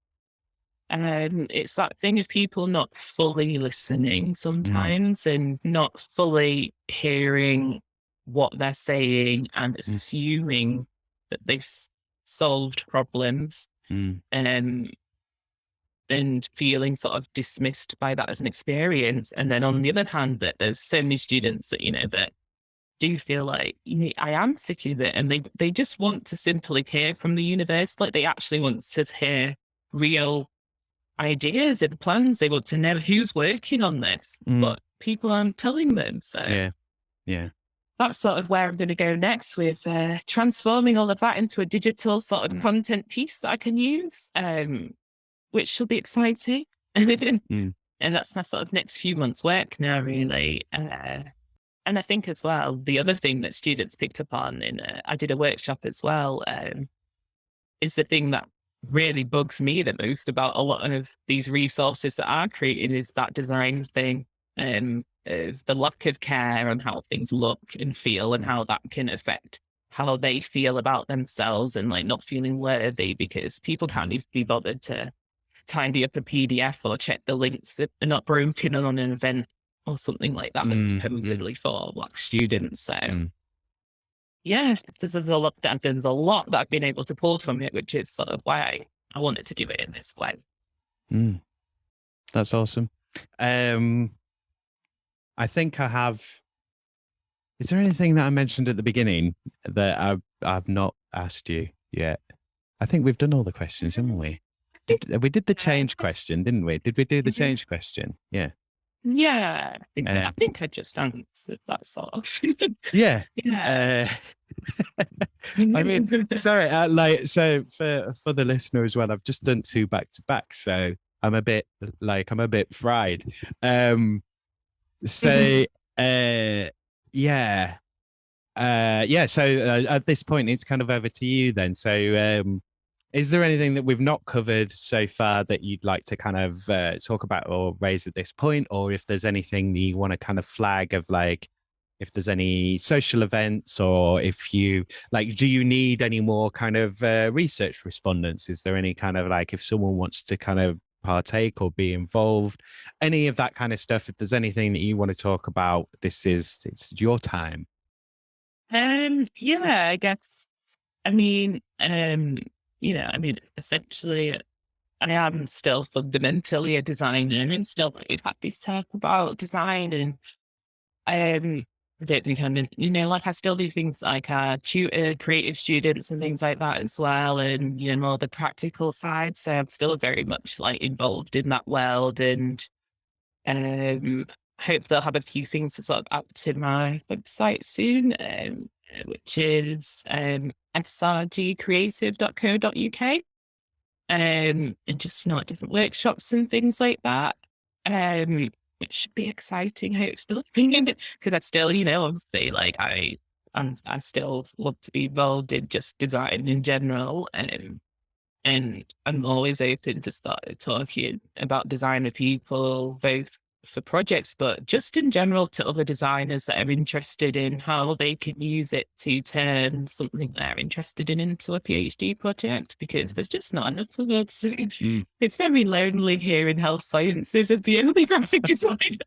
it's that thing of people not fully listening sometimes, and not fully hearing what they're saying, and assuming that they've solved problems, Mm. and feeling sort of dismissed by that as an experience. And then on the other hand, that there's so many students that, that do feel like, I am sick of it. And they just want to simply hear from the universe. Like they actually want to hear real ideas and plans. They want to know who's working on this, but people aren't telling them. So Yeah. that's sort of where I'm going to go next, with transforming all of that into a digital sort of content piece that I can use. Which should be exciting. And that's my sort of next few months' work now, really. And I think as well, the other thing that students picked up on, I did a workshop as well, is the thing that really bugs me the most about a lot of these resources that are created, is that design thing, of the lack of care on how things look and feel, and how that can affect how they feel about themselves, and like not feeling worthy because people can't even be bothered to tidy up a PDF or check the links that are not broken on an event or something like that, supposedly for Black students. So yeah, there's a lot that I've been able to pull from it, which is sort of why I wanted to do it in this way. That's awesome. I think I have. Is there anything that I mentioned at the beginning that I've not asked you yet? I think we've done all the questions, haven't we? We did the change question, didn't we? Did we do the change question? Yeah. Yeah, I think I just answered that sort of. Yeah. Yeah. I mean, sorry, so for the listener as well, I've just done 2 back to back, so I'm a bit fried. Um, so yeah, yeah. So at this point, it's kind of over to you then. So, is there anything that we've not covered so far that you'd like to kind of talk about or raise at this point, or if there's anything that you want to kind of flag of like, if there's any social events, or if you like, do you need any more kind of research respondents? Is there any kind of like, if someone wants to kind of partake or be involved, any of that kind of stuff? If there's anything that you want to talk about, it's your time. Yeah, I guess. I mean, essentially, I am still fundamentally a designer and still very happy to talk about design. And I don't think I'm like I still do things like tutor creative students and things like that as well. And, more the practical side. So I'm still very much like involved in that world, and um, hope they'll have a few things to sort of add to my website soon, which is srgcreative.co.uk. And just different workshops and things like that. Which should be exciting, hopefully, because I still, obviously, like I still love to be involved in just design in general, and I'm always open to start talking about design with people, both for projects, but just in general to other designers that are interested in how they can use it to turn something they're interested in into a PhD project, because there's just not enough of it. It's very lonely here in health sciences as the only graphic designer.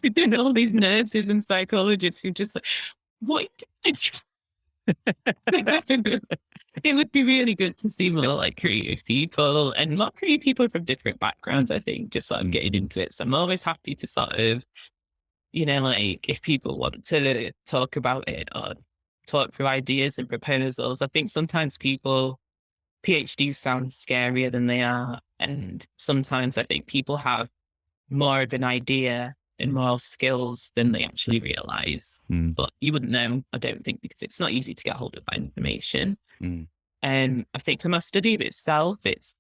We've been all these nurses and psychologists who just like, what? It would be really good to see more like creative people, and not creative people from different backgrounds, I think, just sort of getting into it. So I'm always happy to sort of, like if people want to talk about it or talk through ideas and proposals. I think sometimes PhDs sound scarier than they are. And sometimes I think people have more of an idea and more skills than they actually realize. But you wouldn't know, I don't think, because it's not easy to get hold of that information. And I think for my study itself, it's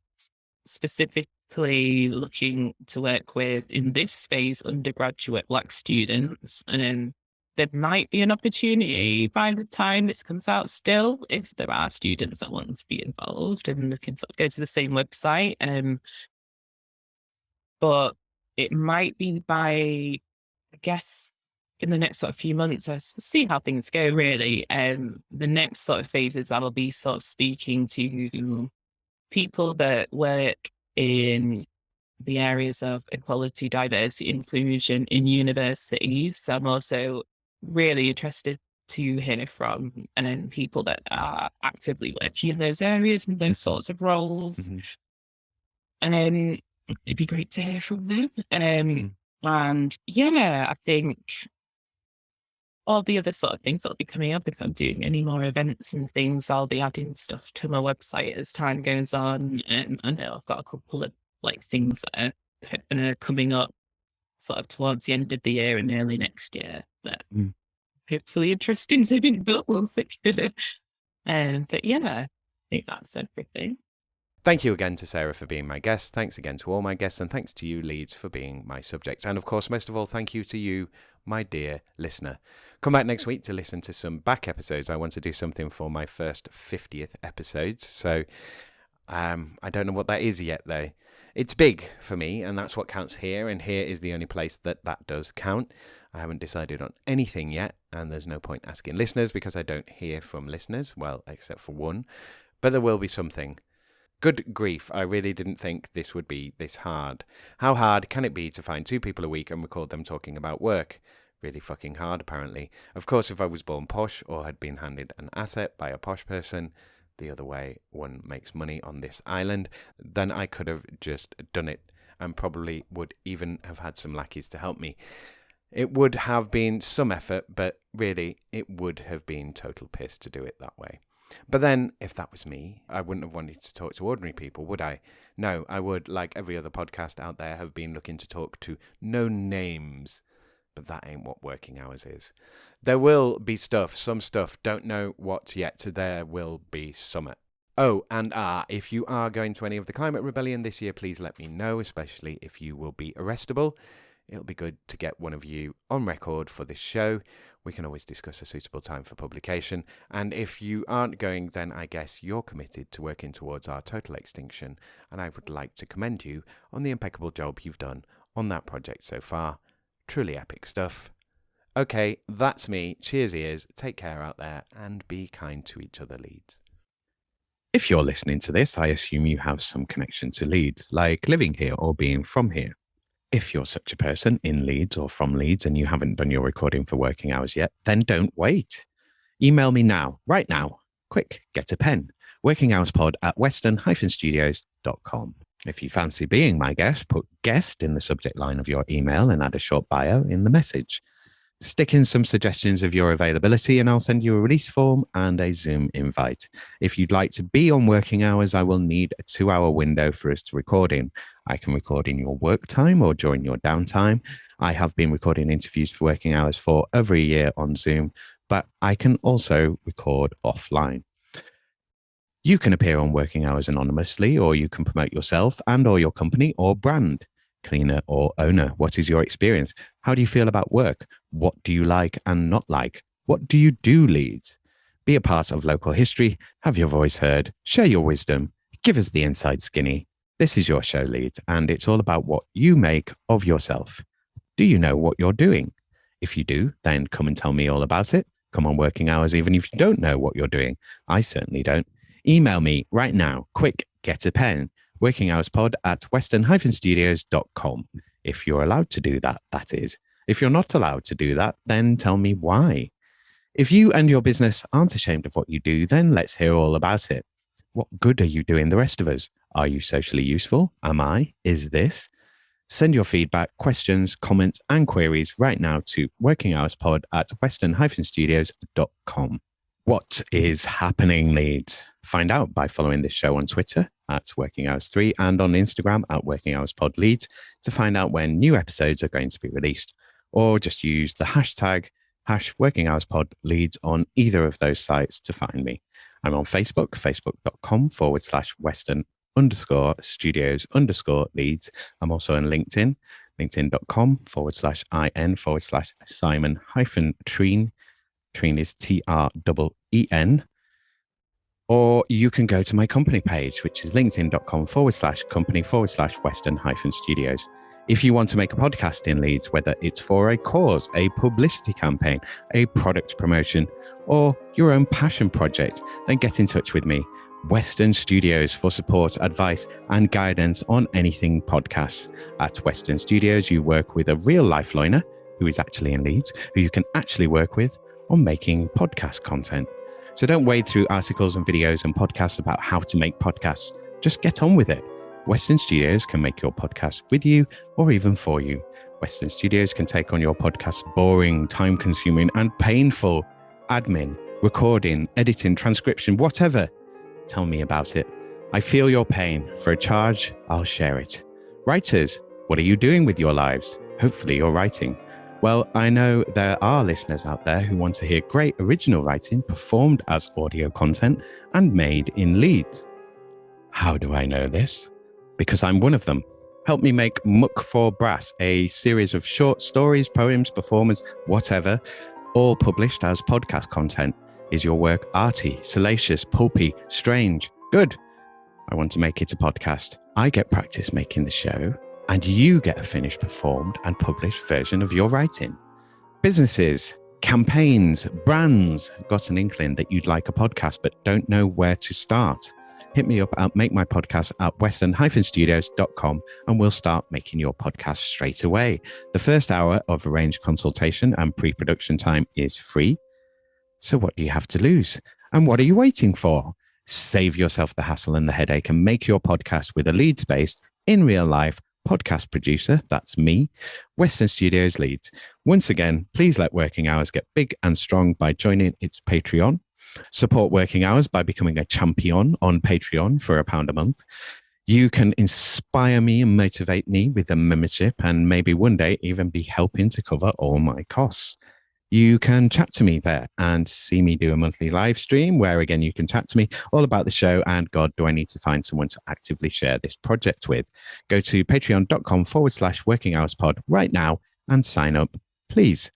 specifically looking to work with, in this phase, undergraduate Black students. And then there might be an opportunity by the time this comes out still, if there are students that want to be involved, and we can sort of go to the same website. But it might be by, I guess, in the next sort of few months, I see how things go really. The next sort of phases, I will be sort of speaking to people that work in the areas of equality, diversity, inclusion in universities. So I'm also really interested to hear from people that are actively working in those areas and those sorts of roles. And then it'd be great to hear from them. And yeah, I think all the other sort of things that'll be coming up, if I'm doing any more events and things, I'll be adding stuff to my website as time goes on. And I know I've got a couple of like things that are coming up sort of towards the end of the year and early next year that hopefully interesting to be built. We'll see. But yeah, I think that's everything. Thank you again to Sarah for being my guest. Thanks again to all my guests, and thanks to you, Leeds, for being my subject. And of course, most of all, thank you to you, my dear listener. Come back next week to listen to some back episodes. I want to do something for my first 50th episodes. So I don't know what that is yet, though. It's big for me, and that's what counts here. And here is the only place that does count. I haven't decided on anything yet, and there's no point asking listeners because I don't hear from listeners. Well, except for one. But there will be something. Good grief, I really didn't think this would be this hard. How hard can it be to find 2 people a week and record them talking about work? Really fucking hard, apparently. Of course, if I was born posh or had been handed an asset by a posh person, the other way one makes money on this island, then I could have just done it and probably would even have had some lackeys to help me. It would have been some effort, but really, it would have been total piss to do it that way. But then, if that was me, I wouldn't have wanted to talk to ordinary people, would I? No, I would, like every other podcast out there, have been looking to talk to known names. but that ain't what working hours is. There will be some stuff, don't know what yet, there will be summit. Oh, and if you are going to any of the Climate Rebellion this year, please let me know, especially if you will be arrestable. It'll be good to get one of you on record for this show. We can always discuss a suitable time for publication. And if you aren't going, then I guess you're committed to working towards our total extinction. And I would like to commend you on the impeccable job you've done on that project so far. Truly epic stuff. Okay, that's me. Cheers ears. Take care out there and be kind to each other, Leeds. If you're listening to this, I assume you have some connection to Leeds, like living here or being from here. If you're such a person in Leeds or from Leeds and you haven't done your recording for working hours yet, then don't wait. Email me now, right now. Quick, get a pen. workinghourspod@western-studios.com. If you fancy being my guest, put guest in the subject line of your email and add a short bio in the message. Stick in some suggestions of your availability and I'll send you a release form and a Zoom invite. If you'd like to be on working hours, I will need a 2-hour window for us to record in. I can record in your work time or during your downtime. I have been recording interviews for working hours for over a year on Zoom, but I can also record offline. You can appear on working hours anonymously, or you can promote yourself and or your company or brand. Cleaner or owner, what is your experience? How do you feel about work? What do you like and not like? What do you do, Leeds? Be a part of local history, have your voice heard, share your wisdom, give us the inside skinny. This is your show, Leeds, and it's all about what you make of yourself. Do you know what you're doing? If you do, then come and tell me all about it. Come on working hours, even if you don't know what you're doing. I certainly don't. Email me right now. Quick, get a pen. workinghourspod@western-studios.com. If you're allowed to do that, that is. If you're not allowed to do that, then tell me why. If you and your business aren't ashamed of what you do, then let's hear all about it. What good are you doing the rest of us? Are you socially useful? Am I? Is this? Send your feedback, questions, comments, and queries right now to workinghourspod@western-studios.com. What is happening, Leeds? Find out by following this show on Twitter @WorkingHours3 and on Instagram @WorkingHoursPodLeeds to find out when new episodes are going to be released, or just use the hashtag #WorkingHoursPodLeeds on either of those sites to find me. I'm on Facebook, facebook.com/Western_Studios_Leeds. I'm also on LinkedIn, linkedin.com/IN/Simon-Treen. Treen is TREEN. Or you can go to my company page, which is linkedin.com/company/Western-Studios. If you want to make a podcast in Leeds, whether it's for a cause, a publicity campaign, a product promotion, or your own passion project, then get in touch with me. Western Studios for support, advice, and guidance on anything podcasts. At Western Studios, you work with a real life loiner who is actually in Leeds, who you can actually work with on making podcast content. So don't wade through articles and videos and podcasts about how to make podcasts. Just get on with it. Western Studios can make your podcast with you or even for you. Western Studios can take on your podcast's boring, time-consuming, and painful admin, recording, editing, transcription, whatever. Tell me about it. I feel your pain. For a charge, I'll share it. Writers, what are you doing with your lives? Hopefully you're writing. Well, I know there are listeners out there who want to hear great original writing performed as audio content and made in Leeds. How do I know this? Because I'm one of them. Help me make Muck for Brass, a series of short stories, poems, performance, whatever, all published as podcast content. Is your work arty, salacious, pulpy, strange? Good. I want to make it a podcast. I get practice making the show, and you get a finished, performed, and published version of your writing. Businesses, campaigns, brands, got an inkling that you'd like a podcast but don't know where to start? Hit me up at makemypodcast@western-studios.com and we'll start making your podcast straight away. The first hour of arranged consultation and pre-production time is free. So what do you have to lose? And what are you waiting for? Save yourself the hassle and the headache and make your podcast with a Leeds-based, in real life, podcast producer, that's me, Western Studios Leeds. Once again, please let Working Hours get big and strong by joining its Patreon. Support Working Hours by becoming a champion on Patreon for £1 a month. You can inspire me and motivate me with a membership and maybe one day even be helping to cover all my costs. You can chat to me there and see me do a monthly live stream where, again, you can chat to me all about the show and, God, do I need to find someone to actively share this project with? Go to patreon.com/working hours pod right now and sign up, please.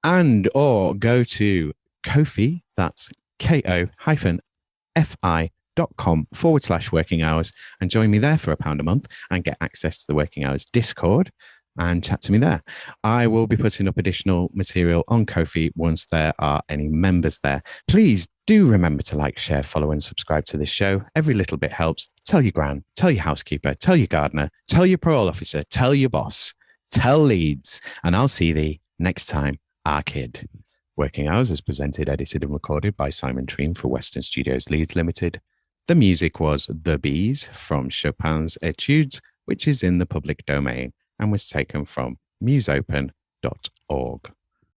And or go to Ko-fi, that's ko-fi.com/working hours and join me there for £1 a month and get access to the Working Hours Discord and chat to me there. I will be putting up additional material on Ko-fi once there are any members there. Please do remember to like, share, follow, and subscribe to this show. Every little bit helps. Tell your gran, tell your housekeeper, tell your gardener, tell your parole officer, tell your boss, tell Leeds, and I'll see thee next time, our kid. Working Hours is presented, edited, and recorded by Simon Treem for Western Studios Leeds Limited. The music was The Bees from Chopin's Etudes, which is in the public domain and was taken from museopen.org.